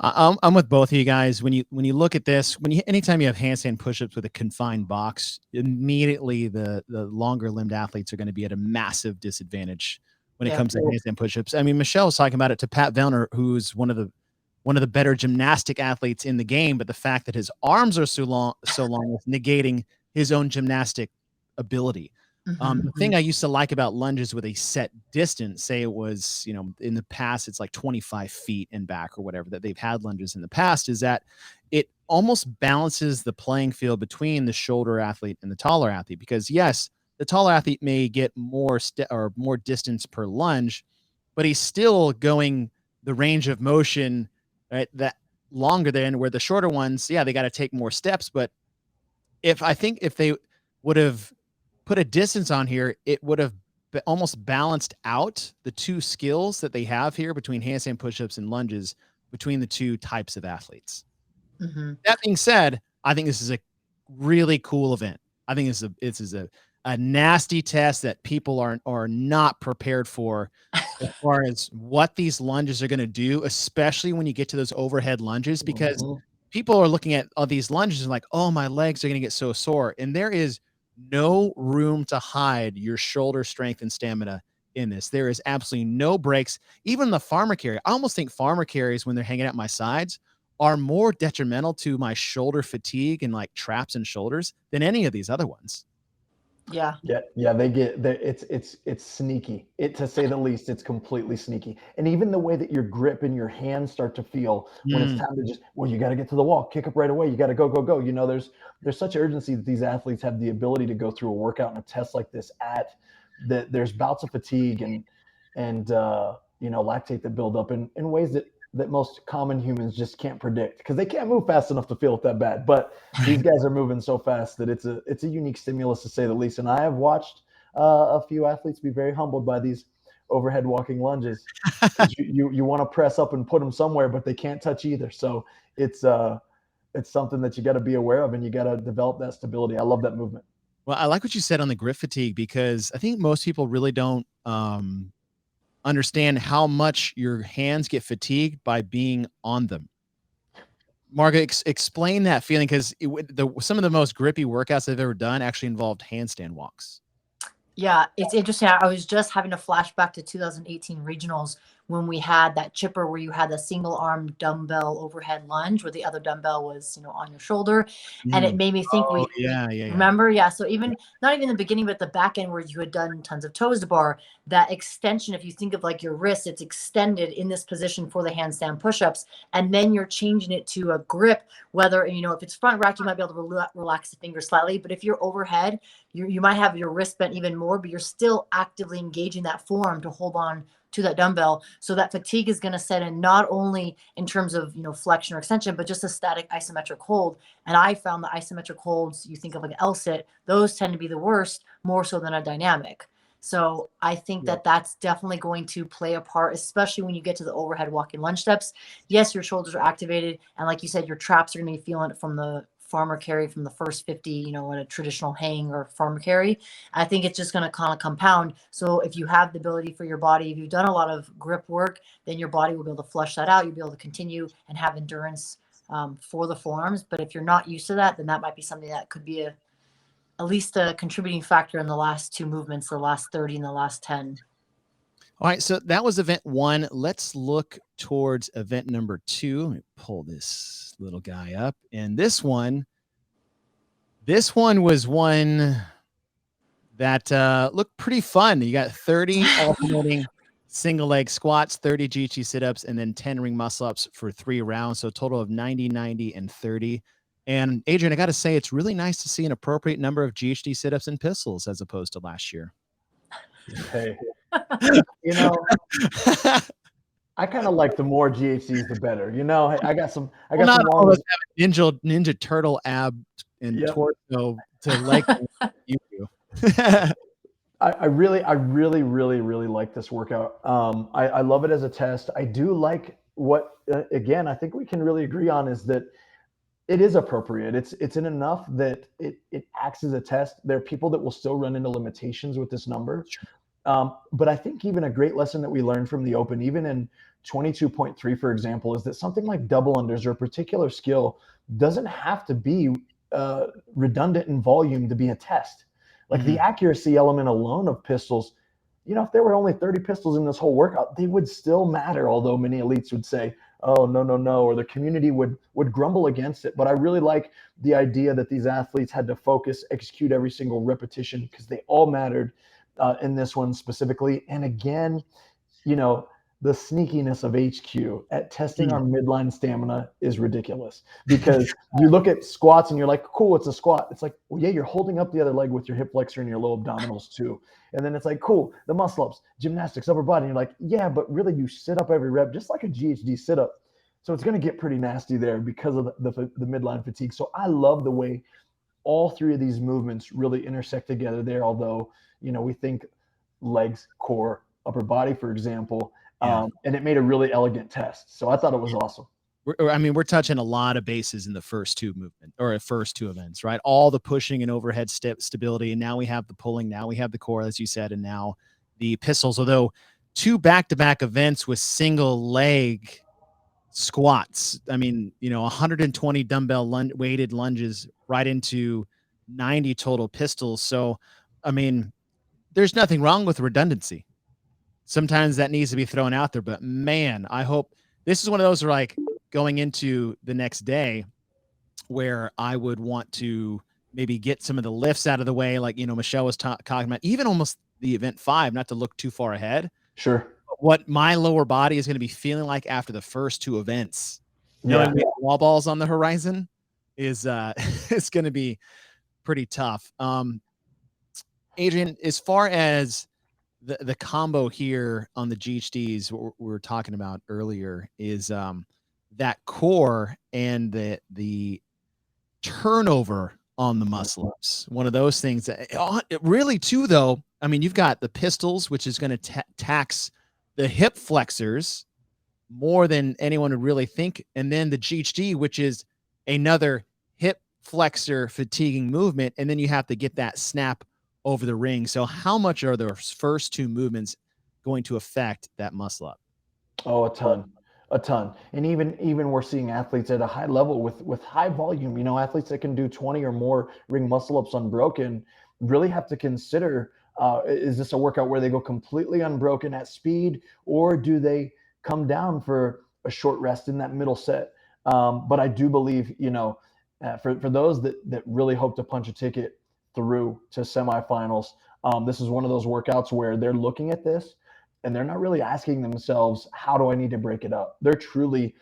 I'm with both of you guys. When you look at this, anytime you have handstand pushups with a confined box, immediately the longer limbed athletes are going to be at a massive disadvantage when it comes to handstand pushups. I mean, Michelle was talking about it to Pat Vellner, who's one of the better gymnastic athletes in the game, but the fact that his arms are so long is negating his own gymnastic ability. The thing I used to like about lunges with a set distance, say it was, in the past, it's like 25 feet and back or whatever that they've had lunges in the past, is that it almost balances the playing field between the shoulder athlete and the taller athlete. Because yes, the taller athlete may get more distance per lunge, but he's still going the range of motion, right, that longer than where the shorter ones, they got to take more steps. But if they would have put a distance on here, it would have almost balanced out the two skills that they have here between handstand pushups and lunges between the two types of athletes. That being said, I think this is a really cool event. I think this is a nasty test that people are not prepared for as far as what these lunges are going to do, especially when you get to those overhead lunges, because people are looking at all these lunges and like, oh, my legs are going to get so sore. And there is no room to hide your shoulder strength and stamina in this. There is absolutely no breaks. Even the farmer carry. I almost think farmer carries, when they're hanging at my sides, are more detrimental to my shoulder fatigue and like traps and shoulders than any of these other ones. Yeah. It's sneaky. To say the least, it's completely sneaky. And even the way that your grip and your hands start to feel when it's time to you got to get to the wall, kick up right away. You got to go. There's such urgency that these athletes have the ability to go through a workout and a test like this there's bouts of fatigue and lactate that build up in ways that most common humans just can't predict, because they can't move fast enough to feel it that bad. But these guys are moving so fast that it's a unique stimulus, to say the least. And I have watched a few athletes be very humbled by these overhead walking lunges. you want to press up and put them somewhere, but they can't touch either. So it's something that you got to be aware of, and you got to develop that stability. I love that movement. Well, I like what you said on the grip fatigue, because I think most people really don't understand how much your hands get fatigued by being on them. Margaux, explain that feeling, because some of the most grippy workouts I've ever done actually involved handstand walks. Yeah, it's interesting. I was just having a flashback to 2018 regionals when we had that chipper where you had the single arm dumbbell overhead lunge where the other dumbbell was, on your shoulder. And it made me think remember? Yeah. So not even the beginning, but the back end where you had done tons of toes to bar, that extension, if you think of like your wrist, it's extended in this position for the handstand pushups. And then you're changing it to a grip, whether, if it's front rack, you might be able to relax the fingers slightly. But if you're overhead, you might have your wrist bent even more, but you're still actively engaging that forearm to hold on to that dumbbell. So that fatigue is going to set in, not only in terms of, flexion or extension, but just a static isometric hold. And I found the isometric holds, you think of like L-sit, those tend to be the worst, more so than a dynamic. So I think that that's definitely going to play a part, especially when you get to the overhead walking lunge steps. Yes, your shoulders are activated. And like you said, your traps are going to be feeling it from the farmer carry from the first 50, you know, in a traditional hang or farmer carry. I think it's just going to kind of compound. So if you have the ability for your body, if you've done a lot of grip work, then your body will be able to flush that out. You'll be able to continue and have endurance for the forearms. But if you're not used to that, then that might be something that could be at least a contributing factor in the last two movements, the last 30 and the last 10. All right, so that was event 1. Let's look towards event number 2. Let me pull this little guy up. And this one was one that looked pretty fun. You got 30 alternating single leg squats, 30 GHD sit-ups, and then 10 ring muscle-ups for 3 rounds. So a total of 90, 90, and 30. And Adrian, I got to say, it's really nice to see an appropriate number of GHD sit-ups and pistols as opposed to last year. Hey, you know, I kind of like the more GHDs, the better. You know, I got some. Not all of us have Ninja Turtle ab and torso to like you do. I really like this workout. I love it as a test. I do like what, again, I think we can really agree on is that it is appropriate. It's in enough that it acts as a test. There are people that will still run into limitations with this number. But I think even a great lesson that we learned from the Open, even in 22.3, for example, is that something like double unders or a particular skill doesn't have to be redundant in volume to be a test. Like the accuracy element alone of pistols, you know, if there were only 30 pistols in this whole workout, they would still matter, although many elites would say, oh, no, or the community would grumble against it. But I really like the idea that these athletes had to focus, execute every single repetition because they all mattered in this one specifically. And again, you know, the sneakiness of HQ at testing our midline stamina is ridiculous because you look at squats and you're like, cool, it's a squat. It's like, well, yeah, you're holding up the other leg with your hip flexor and your low abdominals too. And then it's like, cool, the muscle ups, gymnastics, upper body. And you're like, yeah, but really you sit up every rep just like a GHD sit up. So it's going to get pretty nasty there because of the midline fatigue. So I love the way all 3 of these movements really intersect together there. Although, you know, we think legs, core, upper body, for example, and it made a really elegant test. So I thought it was awesome. We're touching a lot of bases in the first 2 events, right? All the pushing and overhead stability. And now we have the pulling. Now we have the core, as you said, and now the pistols. Although 2 back-to-back events with single leg squats. I mean, you know, 120 dumbbell weighted lunges right into 90 total pistols. So, I mean, there's nothing wrong with redundancy. Sometimes that needs to be thrown out there, but man, I hope this is one of those where, like, going into the next day where I would want to maybe get some of the lifts out of the way. Like, you know, Michelle was talking about even almost the event 5, not to look too far ahead. Sure. What my lower body is going to be feeling like after the first 2 events, knowing we have wall balls on the horizon is it's going to be pretty tough. Adrian, as far as the combo here on the GHDs, what we were talking about earlier is that core and the turnover on the muscle ups. One of those things that it really too, though. I mean, you've got the pistols, which is going to tax the hip flexors more than anyone would really think. And then the GHD, which is another hip flexor fatiguing movement. And then you have to get that snap over the ring. So how much are those first 2 movements going to affect that muscle up? Oh, a ton. And even we're seeing athletes at a high level with high volume, you know, athletes that can do 20 or more ring muscle ups unbroken really have to consider, is this a workout where they go completely unbroken at speed, or do they come down for a short rest in that middle set? But I do believe, you know, for those that really hope to punch a ticket through to semifinals, this is one of those workouts where they're looking at this and they're not really asking themselves, how do I need to break it up? They're truly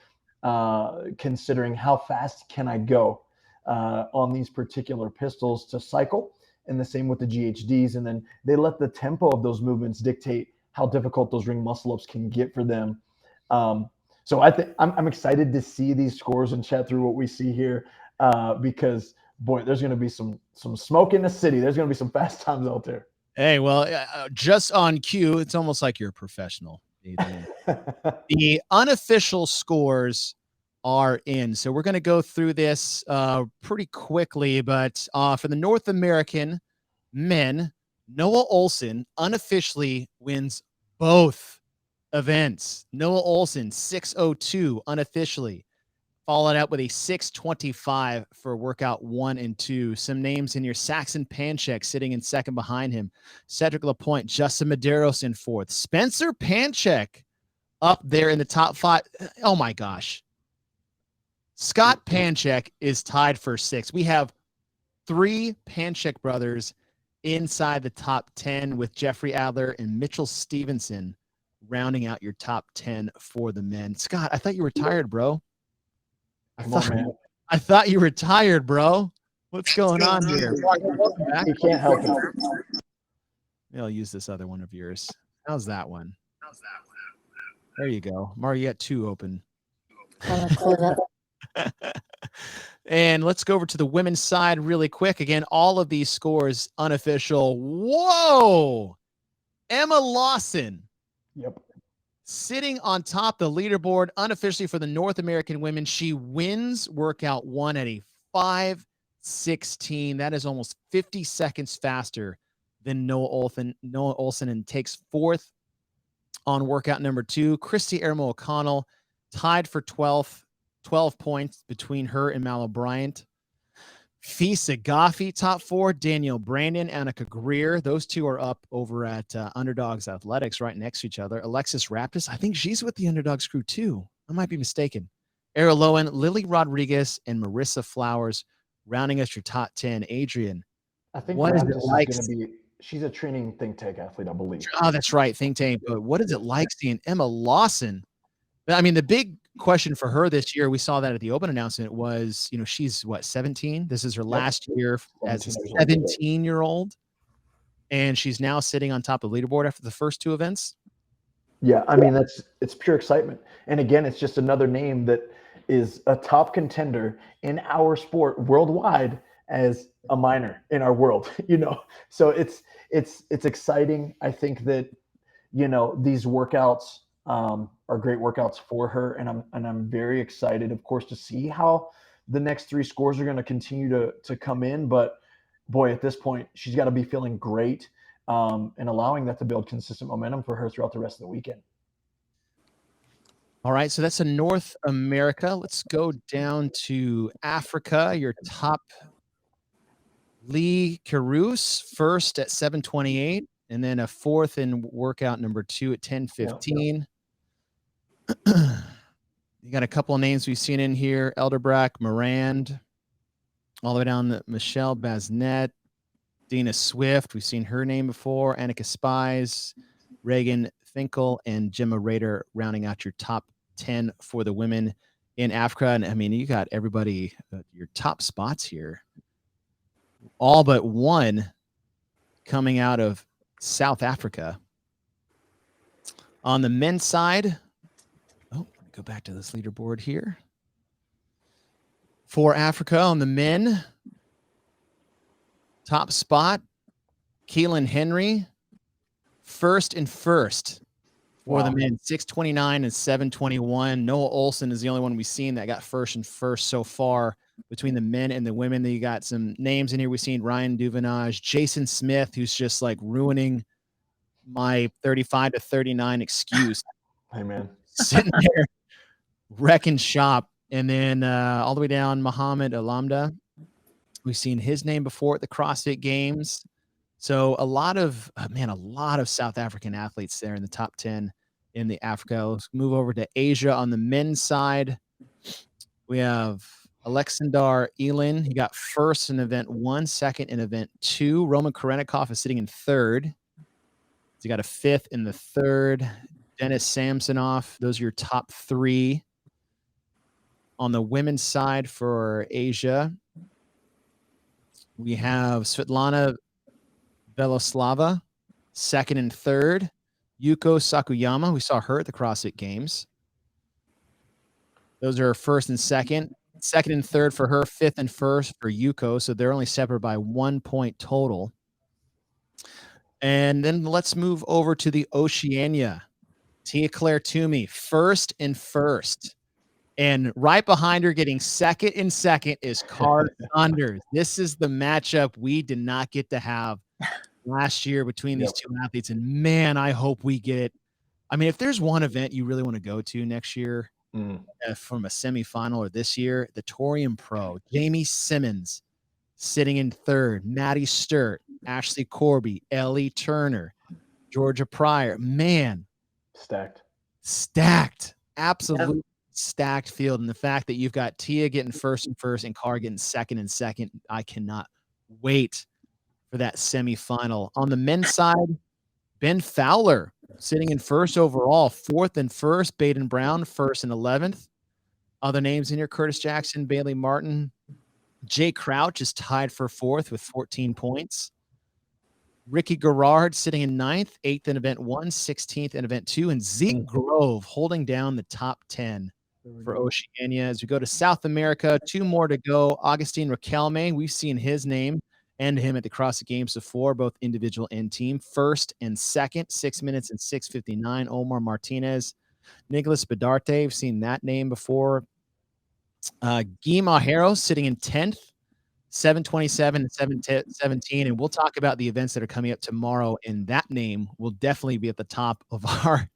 considering how fast can I go on these particular pistols to cycle, and the same with the GHDs. And then they let the tempo of those movements dictate how difficult those ring muscle ups can get for them. So I think I'm excited to see these scores and chat through what we see here because, boy, there's going to be some smoke in the city. There's going to be some fast times out there. Hey, well, just on cue, it's almost like you're a professional, Adrian. The unofficial scores are in. So we're going to go through this pretty quickly. But for the North American men, Noah Olson unofficially wins both events. Noah Olson, 6:02 unofficially. Followed up with a 6:25 for workout 1 and 2. Some names in here. Saxon Panchek sitting in second behind him. Cedric Lapointe, Justin Medeiros in fourth. Spencer Panchek up there in the top 5. Oh my gosh. Scott Panchek is tied for 6. We have 3 Panchek brothers inside the top 10 with Jeffrey Adler and Mitchell Stevenson rounding out your top 10 for the men. Scott, I thought you were tired, bro. I thought you were tired, bro. What's going on here? You can't help it. Maybe I'll use this other one of yours. How's that one? There you go. Mario, you got 2 open. And let's go over to the women's side really quick. Again, all of these scores unofficial. Whoa! Emma Lawson. Yep. Sitting on top the leaderboard unofficially for the North American women. She wins workout 1 at a 5:16. That is almost 50 seconds faster than Noah Olson, and takes 4th on workout number 2. Christy Ermo O'Connell tied for 12th, 12 points between her and Mal Bryant. Fisa Gaffi, top 4. Danielle Brandon, Annika Greer. Those 2 are up over at Underdogs Athletics right next to each other. Alexis Raptis, I think she's with the Underdogs crew too. I might be mistaken. Era Lowen, Lily Rodriguez, and Marissa Flowers rounding us your top 10. Adrian, I think what is it like? She's a training think tank athlete, I believe. Oh, that's right, think tank. But what is it like seeing Emma Lawson? I mean, the big question for her this year, we saw that at the open announcement, was, she's what, 17? This is her last year as a 17-year-old. And she's now sitting on top of the leaderboard after the first 2 events. Yeah, I mean, it's pure excitement. And again, it's just another name that is a top contender in our sport worldwide as a minor in our world, So it's exciting. I think that, these workouts are great workouts for her, and I'm very excited, of course, to see how the next 3 scores are going to continue to come in. But boy, at this point, she's got to be feeling great, and allowing that to build consistent momentum for her throughout the rest of the weekend. All right, so that's a North America. Let's go down to Africa. Your top, Lee Carouse, first at 7:28, and then a 4th in workout number 2 at 10:15. You got a couple of names we've seen in here: Elderbrack, Morand, all the way down to Michelle Basnet, Dina Swift. We've seen her name before. Annika Spies, Reagan Finkel, and Gemma Rader rounding out your top 10 for the women in Africa. And I mean, you got everybody, your top spots here, all but one coming out of South Africa. On the men's side, go back to this leaderboard here. For Africa on the men, top spot, Keelan Henry, first for the men, 6:29 and 7:21. Noah Olson is the only one we've seen that got first so far between the men and the women. Then you got some names in here. We've seen Ryan Duvenage, Jason Smith, who's just like ruining my 35 to 39 excuse. Hey, man. Sitting there wrecking shop. And then all the way down, Muhammad Alamda. We've seen his name before at the CrossFit Games. So a lot of South African athletes there in the top 10 in the Africa. Let's move over to Asia on the men's side. We have Alexander Elin. He got first in event 1, second in event 2. Roman Karenikov is sitting in 3rd. He got a 5th in the 3rd. Dennis Samsonov. Those are your top 3. On the women's side for Asia, we have Svetlana Veloslava, 2nd and 3rd. Yuko Sakuyama, we saw her at the CrossFit Games. Those are 1st and 2nd. 2nd and 3rd for her, 5th and 1st for Yuko. So they're only separate by 1 point total. And then let's move over to the Oceania. Tia Claire Toomey, first and first. And right behind her, getting second and second, is Car Saunders. This is the matchup we did not get to have last year between these two athletes. And man, I hope we get. I mean, if there's one event you really want to go to next year from a semifinal or this year, the Torium Pro, Jamie Simmons sitting in third, Maddie Sturt, Ashley Corby, Ellie Turner, Georgia Pryor. Man, stacked, absolutely stacked field. And the fact that you've got Tia getting first and first and Carr getting second and second, I cannot wait for that semifinal. On the men's side, Ben Fowler sitting in first overall, fourth and first, Baden Brown first and 11th. Other names in here, Curtis Jackson, Bailey Martin. Jay Crouch is tied for fourth with 14 points. Ricky Garrard sitting in ninth, eighth in event 1, 16th in event 2, and Zeke Grove holding down the top 10 for Oceania. As we go to South America, 2 more to go. Augustine Raquelme, we've seen his name and him at the CrossFit Games before, both individual and team. First and second, 6 minutes and 6:59. Omar Martinez, Nicholas Bedarte, we've seen that name before. Guy Mahero sitting in 10th, 7:27 and 7:17. And we'll talk about the events that are coming up tomorrow, and that name will definitely be at the top of our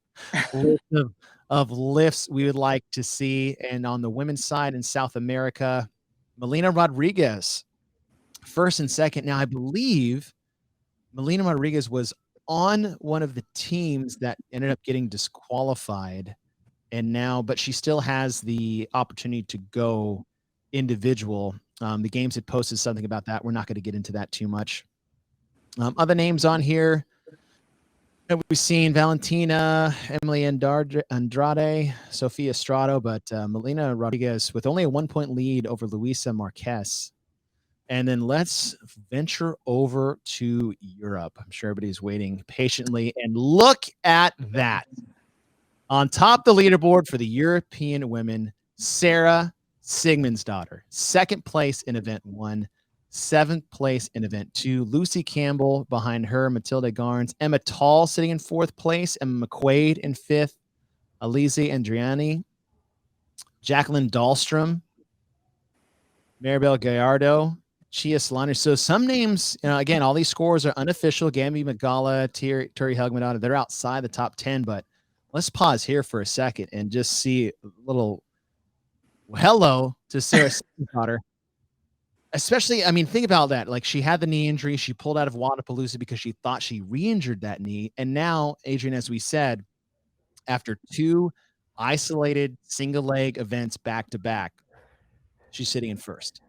list of lifts we would like to see. And on the women's side in South America, Melina Rodriguez, first and second. Now, I believe Melina Rodriguez was on one of the teams that ended up getting disqualified, but she still has the opportunity to go individual. The games had posted something about that. We're not going to get into that too much. Other names on here that we've seen: Valentina, Emily Andrade, Sofia Strato, but Melina Rodriguez with only a 1-point lead over Luisa Marquez. And then let's venture over to Europe. I'm sure everybody's waiting patiently. And look at that. On top of the leaderboard for the European women, Sarah Sigmundsdottir, second place in event 1, 7th place in event 2. Lucy Campbell behind her, Matilda Garns. Emma Tall sitting in 4th place. Emma McQuaid in 5th. Elise Andriani. Jacqueline Dahlstrom. Maribel Gallardo. Chia Solano. So some names, again, all these scores are unofficial. Gambi Magala, Turi Hugmanada, they're outside the top 10, but let's pause here for a second and just see a little hello to Sarah Sigmundsdottir. Especially, I mean, think about that. Like, she had the knee injury. She pulled out of Wodapalooza because she thought she re-injured that knee. And now, Adrian, as we said, after 2 isolated single leg events back to back, she's sitting in first.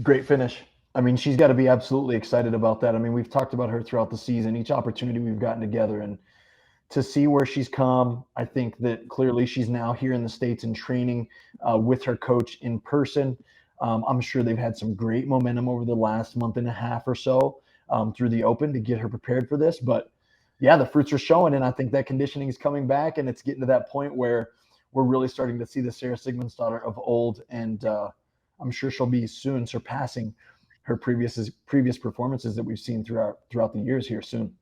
Great finish. I mean, she's got to be absolutely excited about that. I mean, we've talked about her throughout the season, each opportunity we've gotten together, and to see where she's come. I think that clearly she's now here in the States and training with her coach in person. I'm sure they've had some great momentum over the last month and a half or so through the Open to get her prepared for this. But yeah, the fruits are showing, and I think that conditioning is coming back, and it's getting to that point where we're really starting to see the Sarah Sigmundsdottir of old, and I'm sure she'll be soon surpassing her previous performances that we've seen throughout the years here soon.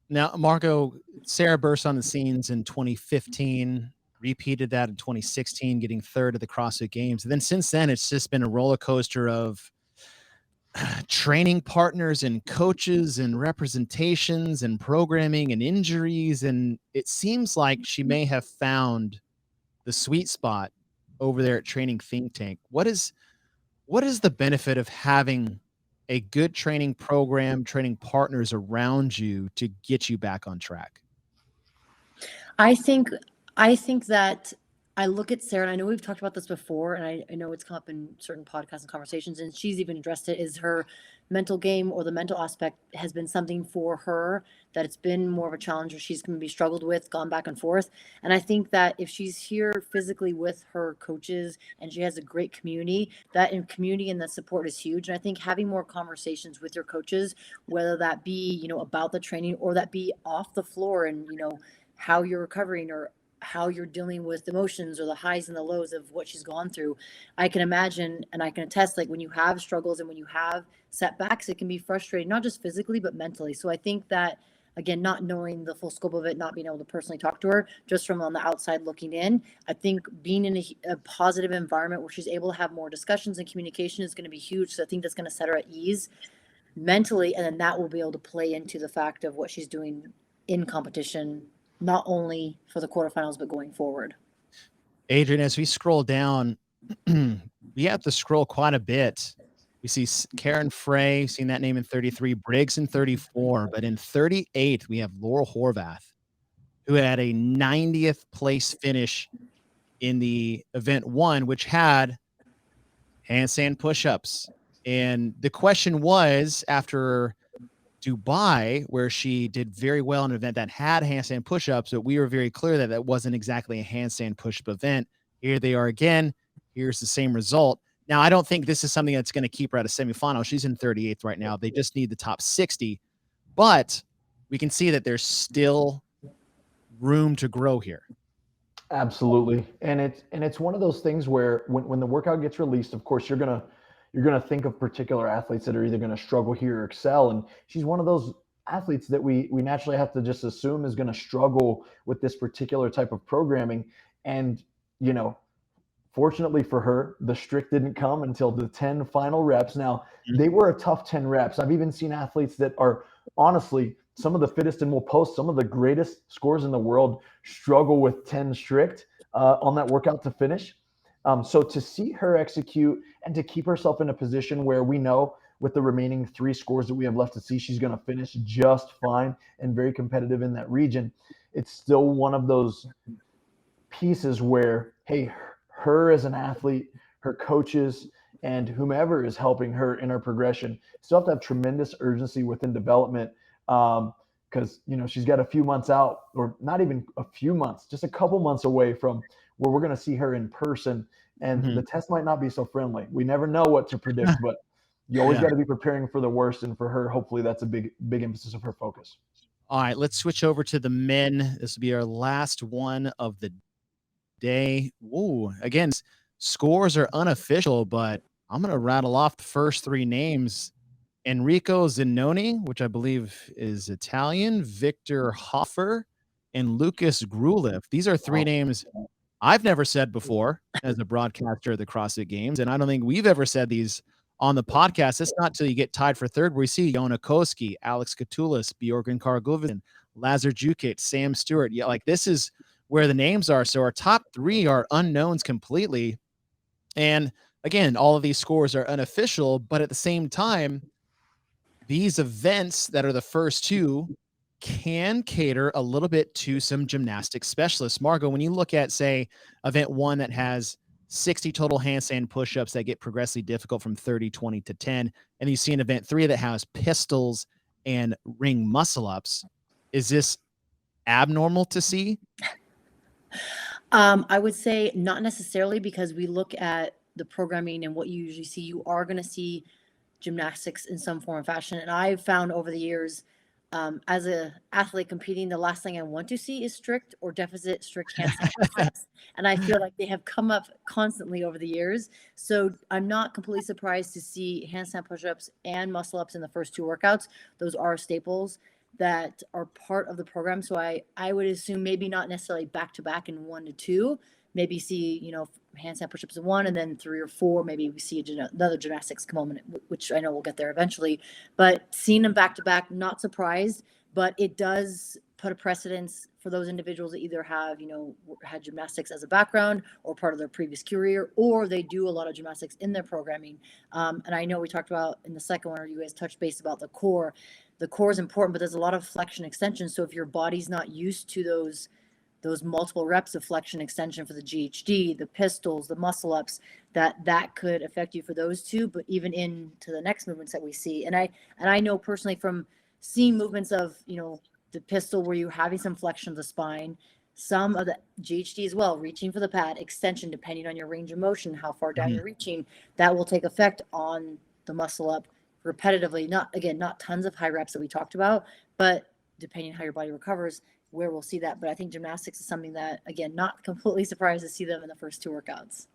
Now, Margaux, Sarah burst on the scenes in 2015, repeated that in 2016, getting third at the CrossFit Games. And then since then, it's just been a roller coaster of training partners and coaches and representations and programming and injuries. And it seems like she may have found the sweet spot over there at Training Think Tank. What is the benefit of having a good training program, training partners around you to get you back on track? I think that I look at Sarah, and I know we've talked about this before, and I know it's come up in certain podcasts and conversations, and she's even addressed it, is her mental game or the mental aspect has been something for her that it's been more of a challenge where she's going to be struggled with, gone back and forth. And I think that if she's here physically with her coaches and she has a great community, that in community and the support is huge. And I think having more conversations with your coaches, whether that be, about the training or that be off the floor and, how you're recovering or how you're dealing with emotions or the highs and the lows of what she's gone through. I can imagine, and I can attest, like when you have struggles and when you have setbacks, it can be frustrating, not just physically, but mentally. So I think that again, not knowing the full scope of it, not being able to personally talk to her, just from on the outside looking in, I think being in a positive environment where she's able to have more discussions and communication is going to be huge. So I think that's going to set her at ease mentally, and then that will be able to play into the fact of what she's doing in competition, not only for the quarterfinals, but going forward. Adrian, as we scroll down, we have to scroll quite a bit. We see Karen Frey, seen that name in 33, Briggs in 34, but in 38, we have Laurel Horvath, who had a 90th place finish in the event 1, which had handstand push-ups. And the question was, after Dubai, where she did very well in an event that had handstand push-ups, but we were very clear that that wasn't exactly a handstand push-up event. Here they are again. Here's the same result. Now, I don't think this is something that's going to keep her at a semifinal. She's in 38th right now. They just need the top 60, but we can see that there's still room to grow here. Absolutely. And it's one of those things where when the workout gets released, of course, you're gonna think of particular athletes that are either going to struggle here or excel. And she's one of those athletes that we naturally have to just assume is going to struggle with this particular type of programming. And, you know, fortunately for her, the strict didn't come until the 10 final reps. Now, they were a tough 10 reps. I've even seen athletes that are honestly some of the fittest and will post some of the greatest scores in the world struggle with 10 strict on that workout to finish. So to see her execute and to keep herself in a position where we know with the remaining 3 scores that we have left to see, she's going to finish just fine and very competitive in that region. It's still one of those pieces where, hey, her as an athlete, her coaches, and whomever is helping her in her progression still have to have tremendous urgency within development, because, you know, she's got a few months out, or not even a few months, just a couple months away from where we're going to see her in person, and the test might not be so friendly. We never know what to predict, but you always got to be preparing for the worst, and for her, hopefully that's a big emphasis of her focus. All right, let's switch over to the men. This will be our last one of the day. Ooh, again, scores are unofficial, but I'm going to rattle off the first 3 names. Enrico Zinoni, which I believe is Italian, Victor Hoffer, and Lucas Gruliff. These are 3 names I've never said before as a broadcaster of the CrossFit Games, and I don't think we've ever said these on the podcast. It's not till you get tied for 3rd where we see Jona Koski, Alex Katulis, Bjorgen Kargovin, Lazar Jukic, Sam Stewart. Yeah, like this is where the names are. So our top 3 are unknowns completely. And again, all of these scores are unofficial, but at the same time, these events that are the first 2 can cater a little bit to some gymnastics specialists. Margaux, when you look at, say, event 1 that has 60 total handstand push-ups that get progressively difficult from 30, 20 to 10, and you see an event 3 that has pistols and ring muscle-ups, is this abnormal to see? I would say not necessarily, because we look at the programming and what you usually see, you are going to see gymnastics in some form or fashion. And I've found over the years, as an athlete competing, the last thing I want to see is strict or deficit strict handstand push-ups. And I feel like they have come up constantly over the years. So I'm not completely surprised to see handstand push-ups and muscle-ups in the first 2 workouts. Those are staples that are part of the program. So I would assume maybe not necessarily back-to-back in 1 to 2, maybe see, you know, handstand push-ups in 1, and then 3 or 4, maybe we see another gymnastics component, which I know we'll get there eventually. But seeing them back-to-back, not surprised, but it does put a precedence for those individuals that either have, you know, had gymnastics as a background or part of their previous career, or they do a lot of gymnastics in their programming. And I know we talked about in the second one, or you guys touched base about the core. The core is important, but there's a lot of flexion extension. So if your body's not used to those multiple reps of flexion extension for the GHD, the pistols, the muscle ups, that could affect you for those 2, but even into the next movements that we see. And I know personally from seeing movements of, you know, the pistol where you're having some flexion of the spine, some of the GHD as well, reaching for the pad, extension, depending on your range of motion, how far down you're reaching, that will take effect on the muscle up repetitively. Not tons of high reps that we talked about, but depending on how your body recovers, where we'll see that. But I think gymnastics is something that, again, not completely surprised to see them in the first 2 workouts.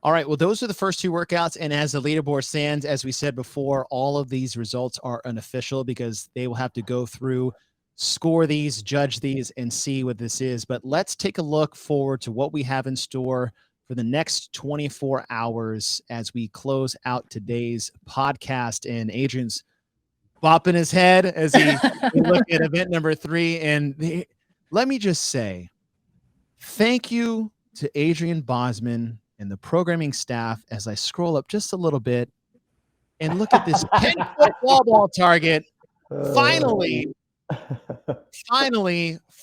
All right. Well, those are the first 2 workouts. And as the leaderboard stands, as we said before, all of these results are unofficial because they will have to go through score these, judge these, and see what this is. But let's take a look forward to what we have in store for the next 24 hours as we close out today's podcast. And Adrian's bopping his head as we look at event number 3. And let me just say, thank you to Adrian Bosman and the programming staff as I scroll up just a little bit and look at this 10-foot wall ball target. Finally,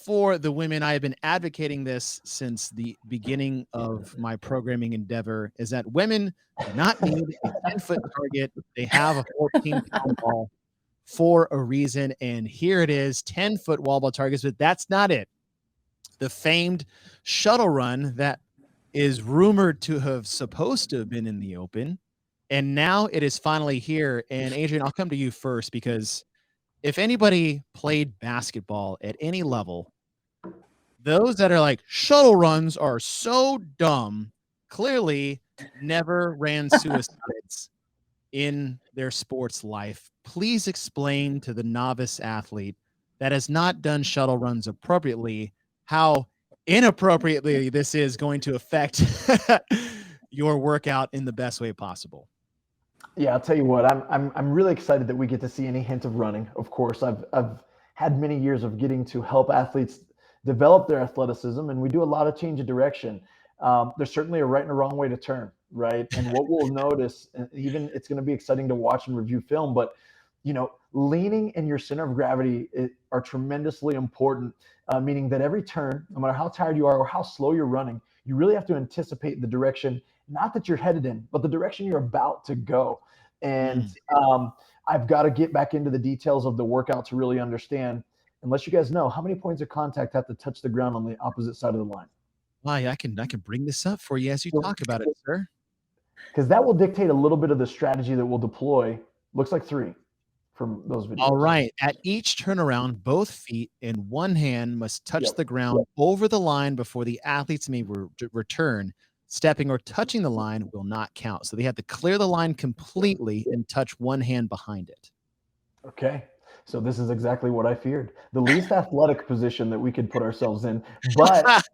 for the women. I have been advocating this since the beginning of my programming endeavor, is that women do not need a 10-foot target. They have a 14-pound ball for a reason. And here it is, 10-foot wall ball targets, but that's not it. The famed shuttle run that is rumored to have supposed to have been in the open. And now it is finally here. And Adrian, I'll come to you first, because if anybody played basketball at any level, those that are like, shuttle runs are so dumb, clearly never ran suicides in their sports life. Please explain to the novice athlete that has not done shuttle runs appropriately how inappropriately this is going to affect your workout in the best way possible. Yeah, I'll tell you what, I'm really excited that we get to see any hint of running. Of course, I've had many years of getting to help athletes develop their athleticism, and we do a lot of change of direction. There's certainly a right and a wrong way to turn, right? And what we'll notice, and even it's going to be exciting to watch and review film, but leaning and your center of gravity are tremendously important, meaning that every turn, no matter how tired you are or how slow you're running, you really have to anticipate the direction, not that you're headed in, but the direction you're about to go. And I've got to get back into the details of the workout to really understand, unless you guys know, how many points of contact have to touch the ground on the opposite side of the line. Why, I can bring this up for you as you talk about it, sir. Because that will dictate a little bit of the strategy that we'll deploy. Looks like 3 from those videos. All right. At each turnaround, both feet and one hand must touch the ground over the line before the athletes may return. Stepping or touching the line will not count. So they have to clear the line completely and touch one hand behind it. Okay. So this is exactly what I feared. The least athletic position that we could put ourselves in, but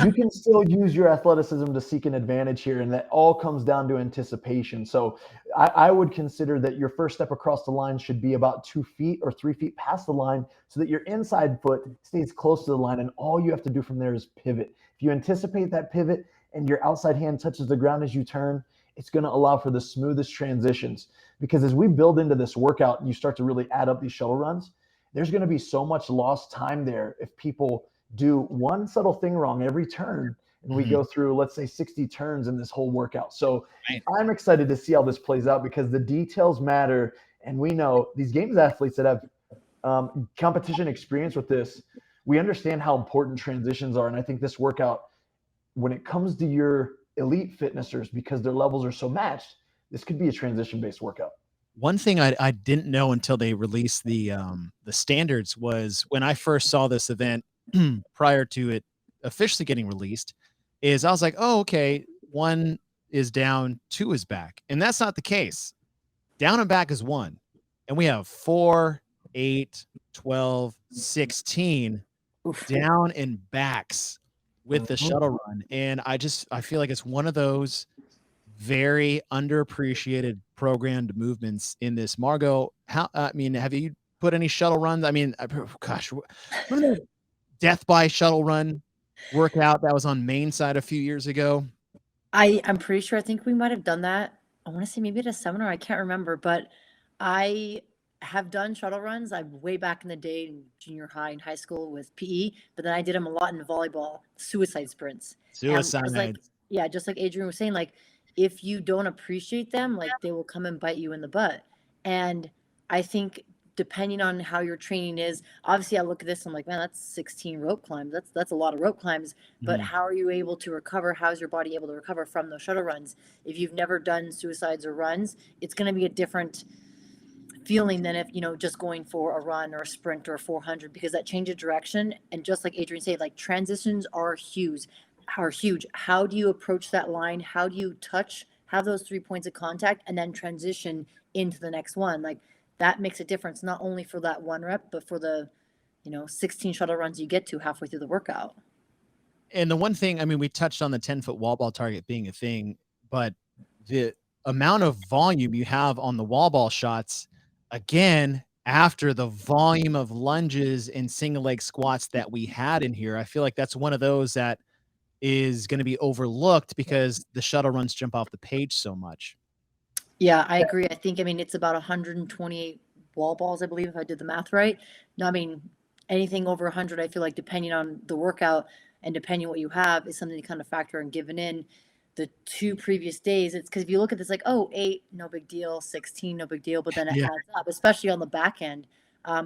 you can still use your athleticism to seek an advantage here. And that all comes down to anticipation. So I would consider that your first step across the line should be about 2 feet or 3 feet past the line, so that your inside foot stays close to the line. And all you have to do from there is pivot. If you anticipate that pivot and your outside hand touches the ground as you turn, it's going to allow for the smoothest transitions. Because as we build into this workout and you start to really add up these shuttle runs, there's going to be so much lost time there if people do one subtle thing wrong every turn. And we go through, let's say, 60 turns in this whole workout. So I'm excited to see how this plays out, because the details matter. And we know these games athletes that have competition experience with this, we understand how important transitions are. And I think this workout, when it comes to your elite fitnessers, because their levels are so matched, this could be a transition-based workout. One thing I didn't know until they released the standards was, when I first saw this event prior to it officially getting released, is I was like, oh, okay, 1 is down, 2 is back. And that's not the case. Down and back is 1. And we have 4, 8, 12, 16 down and backs with the shuttle run. And I feel like it's one of those very underappreciated programmed movements in this. Margaux, have you put any shuttle runs? I mean, gosh, remember the death by shuttle run workout that was on Main Side a few years ago? I'm pretty sure, I think we might have done that. I want to say maybe at a seminar, I can't remember, but I have done shuttle runs. I'm way back in the day in junior high and high school with PE, but then I did them a lot in volleyball, suicide sprints. Just like Adrian was saying, like, if you don't appreciate them, like, they will come and bite you in the butt. And I think depending on how your training is, obviously I look at this, I'm like, man, that's 16 rope climbs. That's a lot of rope climbs, but how are you able to recover? How's your body able to recover from those shuttle runs? If you've never done suicides or runs, it's going to be a different feeling than if, just going for a run or a sprint or a 400, because that change of direction. And just like Adrian said, like, transitions are huge. How do you approach that line? How do you have those 3 points of contact, and then transition into the next one? Like, that makes a difference, not only for that 1 rep, but for the 16 shuttle runs you get to halfway through the workout. And the one thing, I mean, we touched on the 10-foot wall ball target being a thing, but the amount of volume you have on the wall ball shots, again, after the volume of lunges and single leg squats that we had in here, I feel like that's one of those that is going to be overlooked because the shuttle runs jump off the page so much. Yeah, I agree. I think, it's about 128 wall balls, I believe, if I did the math right. No, anything over 100, I feel like depending on the workout and depending on what you have is something to kind of factor in. Given in the 2 previous days, it's because if you look at this, like, 8, no big deal, 16, no big deal, but then it adds up, especially on the back end.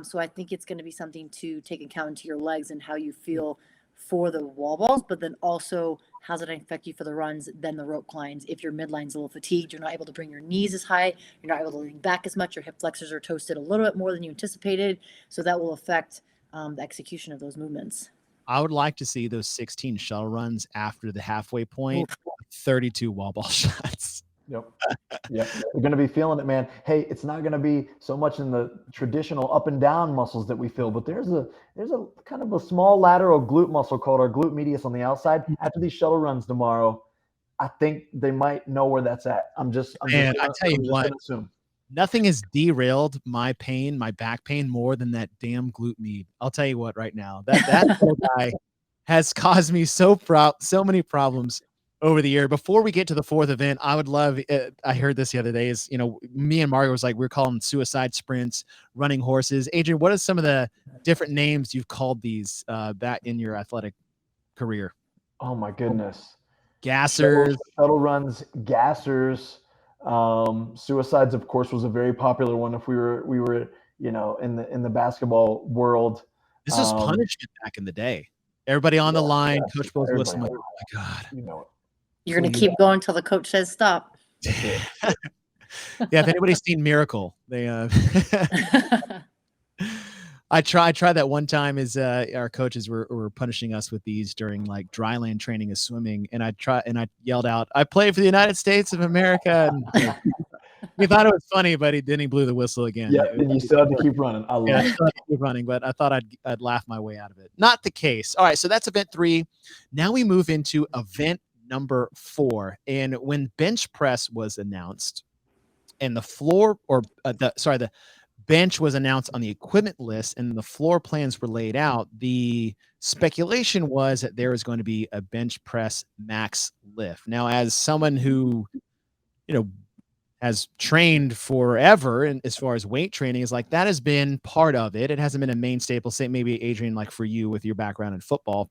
So I think it's going to be something to take account into your legs and how you feel for the wall balls, but then also how's it affect you for the runs, then the rope climbs. If your midline's a little fatigued, you're not able to bring your knees as high, you're not able to lean back as much, your hip flexors are toasted a little bit more than you anticipated. So that will affect the execution of those movements. I would like to see those 16 shuttle runs after the halfway point, 32 wall ball shots. Yep. You're going to be feeling it, man. Hey, it's not going to be so much in the traditional up and down muscles that we feel, but there's a kind of a small lateral glute muscle called our glute medius on the outside. After these shuttle runs tomorrow, I think they might know where that's at. I tell you what, nothing has derailed my back pain more than that damn glute med. I'll tell you what right now, that poor guy has caused me so many problems over the year. Before we get to the 4th event, I would love, I heard this the other day, is, me and Margaux was like, we're calling suicide sprints, running horses. Adrian, what are some of the different names you've called these back in your athletic career? Oh my goodness. Gassers. Shuttle runs, gassers. Suicides, of course, was a very popular one if we were in the basketball world. This was punishment back in the day. Everybody on the line, Coach Bo's whistling. Like, oh my God. You're going to keep going until the coach says stop. Yeah, if anybody's seen Miracle, they I tried that one time as our coaches were punishing us with these during like dryland training of swimming, and I yelled out, "I play for the United States of America." And he thought it was funny, but he blew the whistle again. Yeah, and you still have to keep running. I still have to keep running, but I thought I'd laugh my way out of it. Not the case. All right, so that's event 3. Now we move into event number 4. And when bench press was announced, and the bench was announced on the equipment list, and the floor plans were laid out, the speculation was that there was going to be a bench press max lift. Now, as someone who, has trained forever, and as far as weight training is like, that has been part of it. It hasn't been a main staple. Say maybe Adrian, like for you with your background in football,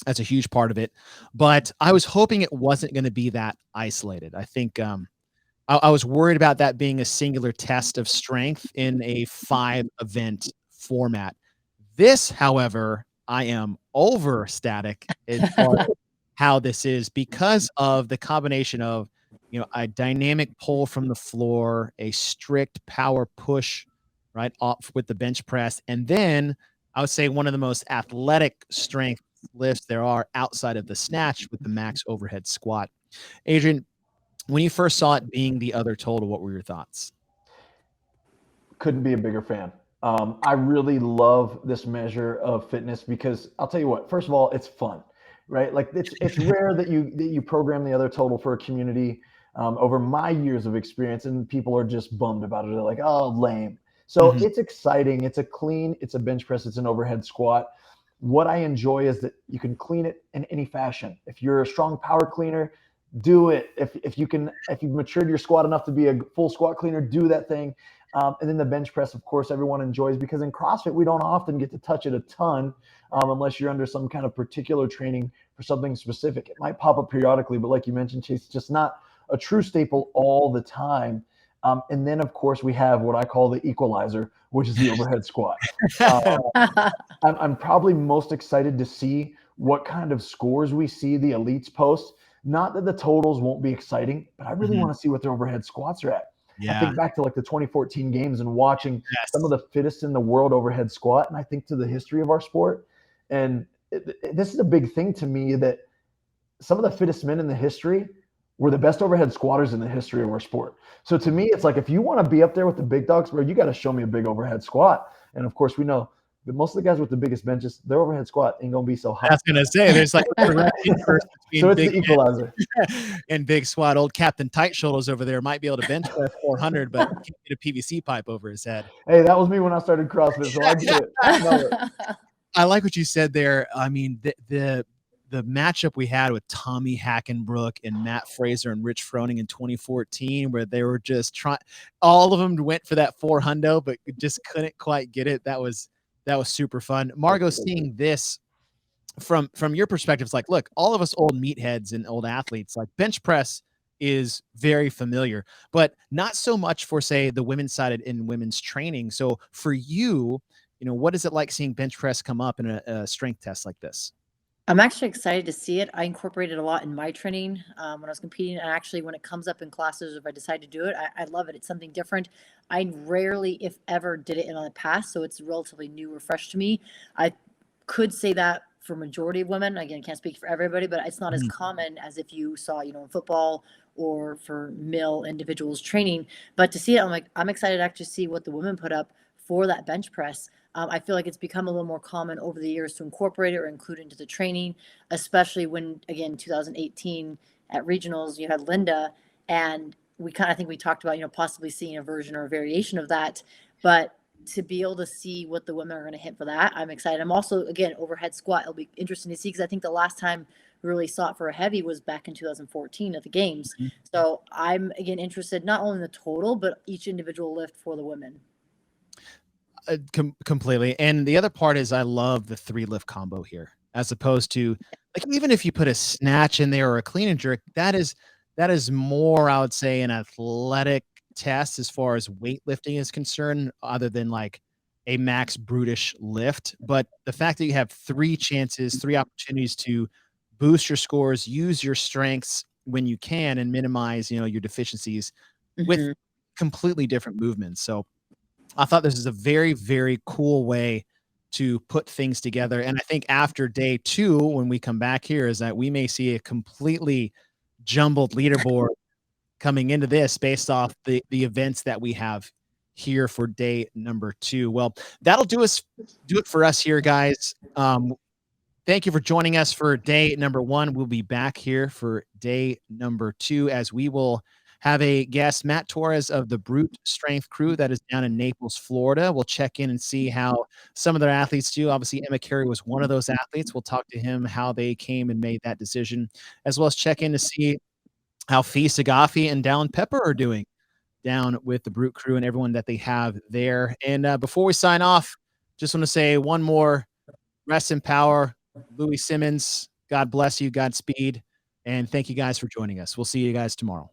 that's a huge part of it. But I was hoping it wasn't going to be that isolated. I think I was worried about that being a singular test of strength in a 5-event format. This, however, I am over ecstatic as far as how this is, because of the combination of a dynamic pull from the floor, a strict power push, right, off with the bench press, and then I would say one of the most athletic strength lifts there are outside of the snatch with the max overhead squat. Adrian, when you first saw it being the other total, what were your thoughts? Couldn't be a bigger fan. I really love this measure of fitness because I'll tell you what, first of all, it's fun, right? Like it's rare that you program the other total for a community. Over my years of experience, and people are just bummed about it. They're like, oh, lame. So it's exciting. It's a clean, it's a bench press, it's an overhead squat. What I enjoy is that you can clean it in any fashion. If you're a strong power cleaner, do it. If you've matured your squat enough to be a full squat cleaner, do that thing. And then the bench press, of course, everyone enjoys, because in CrossFit, we don't often get to touch it a ton unless you're under some kind of particular training for something specific. It might pop up periodically, but like you mentioned, Chase, it's just not a true staple all the time. And then, of course, we have what I call the equalizer, which is the overhead squat. I'm probably most excited to see what kind of scores we see the elites post. Not that the totals won't be exciting, but I really want to see what their overhead squats are at. Yeah. I think back to like the 2014 games and watching some of the fittest in the world overhead squat, and I think to the history of our sport. And this is a big thing to me, that some of the fittest men in the history were the best overhead squatters in the history of our sport. So to me, it's like, if you want to be up there with the big dogs, bro, you got to show me a big overhead squat. And of course, we know most of the guys with the biggest benches, their overhead squat ain't gonna be so high. I was gonna say there's like a direct inverse between So it's big the equalizer. and big squat. Old Captain Tight Shoulders over there might be able to bench press 400, but can't get a PVC pipe over his head. Hey, that was me when I started CrossFit, so I get it. I know it. I like what you said there. I mean, the matchup we had with Tommy Hackenbrook and Matt Fraser and Rich Froning in 2014, where they were just trying, all of them went for that 400, but just couldn't quite get it. That was super fun. Margaux, seeing this from your perspective, it's like, look, all of us old meatheads and old athletes, like bench press is very familiar, but not so much for, say, the women's side in women's training. So for you, what is it like seeing bench press come up in a strength test like this? I'm actually excited to see it. I incorporated a lot in my training when I was competing. And actually, when it comes up in classes, if I decide to do it, I love it. It's something different. I rarely, if ever, did it in the past. So it's relatively new or fresh to me. I could say that for majority of women. Again, can't speak for everybody, but it's not as common as if you saw, in football or for male individuals training. But to see it, I'm excited to actually see what the women put up for that bench press. I feel like it's become a little more common over the years to incorporate it or include into the training, especially when, again, 2018 at regionals, you had Linda, and I think we talked about, possibly seeing a version or a variation of that. But to be able to see what the women are going to hit for that, I'm excited. I'm also, again, overhead squat. It'll be interesting to see, because I think the last time we really saw it for a heavy was back in 2014 at the games. So I'm, again, interested not only in the total, but each individual lift for the women. Completely. And the other part is I love the 3 lift combo here, as opposed to, like, even if you put a snatch in there or a clean and jerk, that is more, I would say, an athletic test as far as weightlifting is concerned, other than like a max brutish lift. But the fact that you have 3 chances, 3 opportunities to boost your scores, use your strengths when you can, and minimize, your deficiencies with completely different movements. So I thought this is a very, very cool way to put things together. And I think after day 2, when we come back here, is that we may see a completely jumbled leaderboard coming into this based off the events that we have here for day number 2. Well, that'll do it for us here, guys. Thank you for joining us for day number 1. We'll be back here for day number 2, as we will have a guest, Matt Torres of the Brute Strength crew that is down in Naples, Florida. We'll check in and see how some of their athletes do. Obviously, Emma Carey was one of those athletes. We'll talk to him how they came and made that decision, as well as check in to see how Fee Sagafi and Dallin Pepper are doing down with the Brute crew and everyone that they have there. And before we sign off, just want to say one more: rest in power, Louis Simmons. God bless you. Godspeed. And thank you guys for joining us. We'll see you guys tomorrow.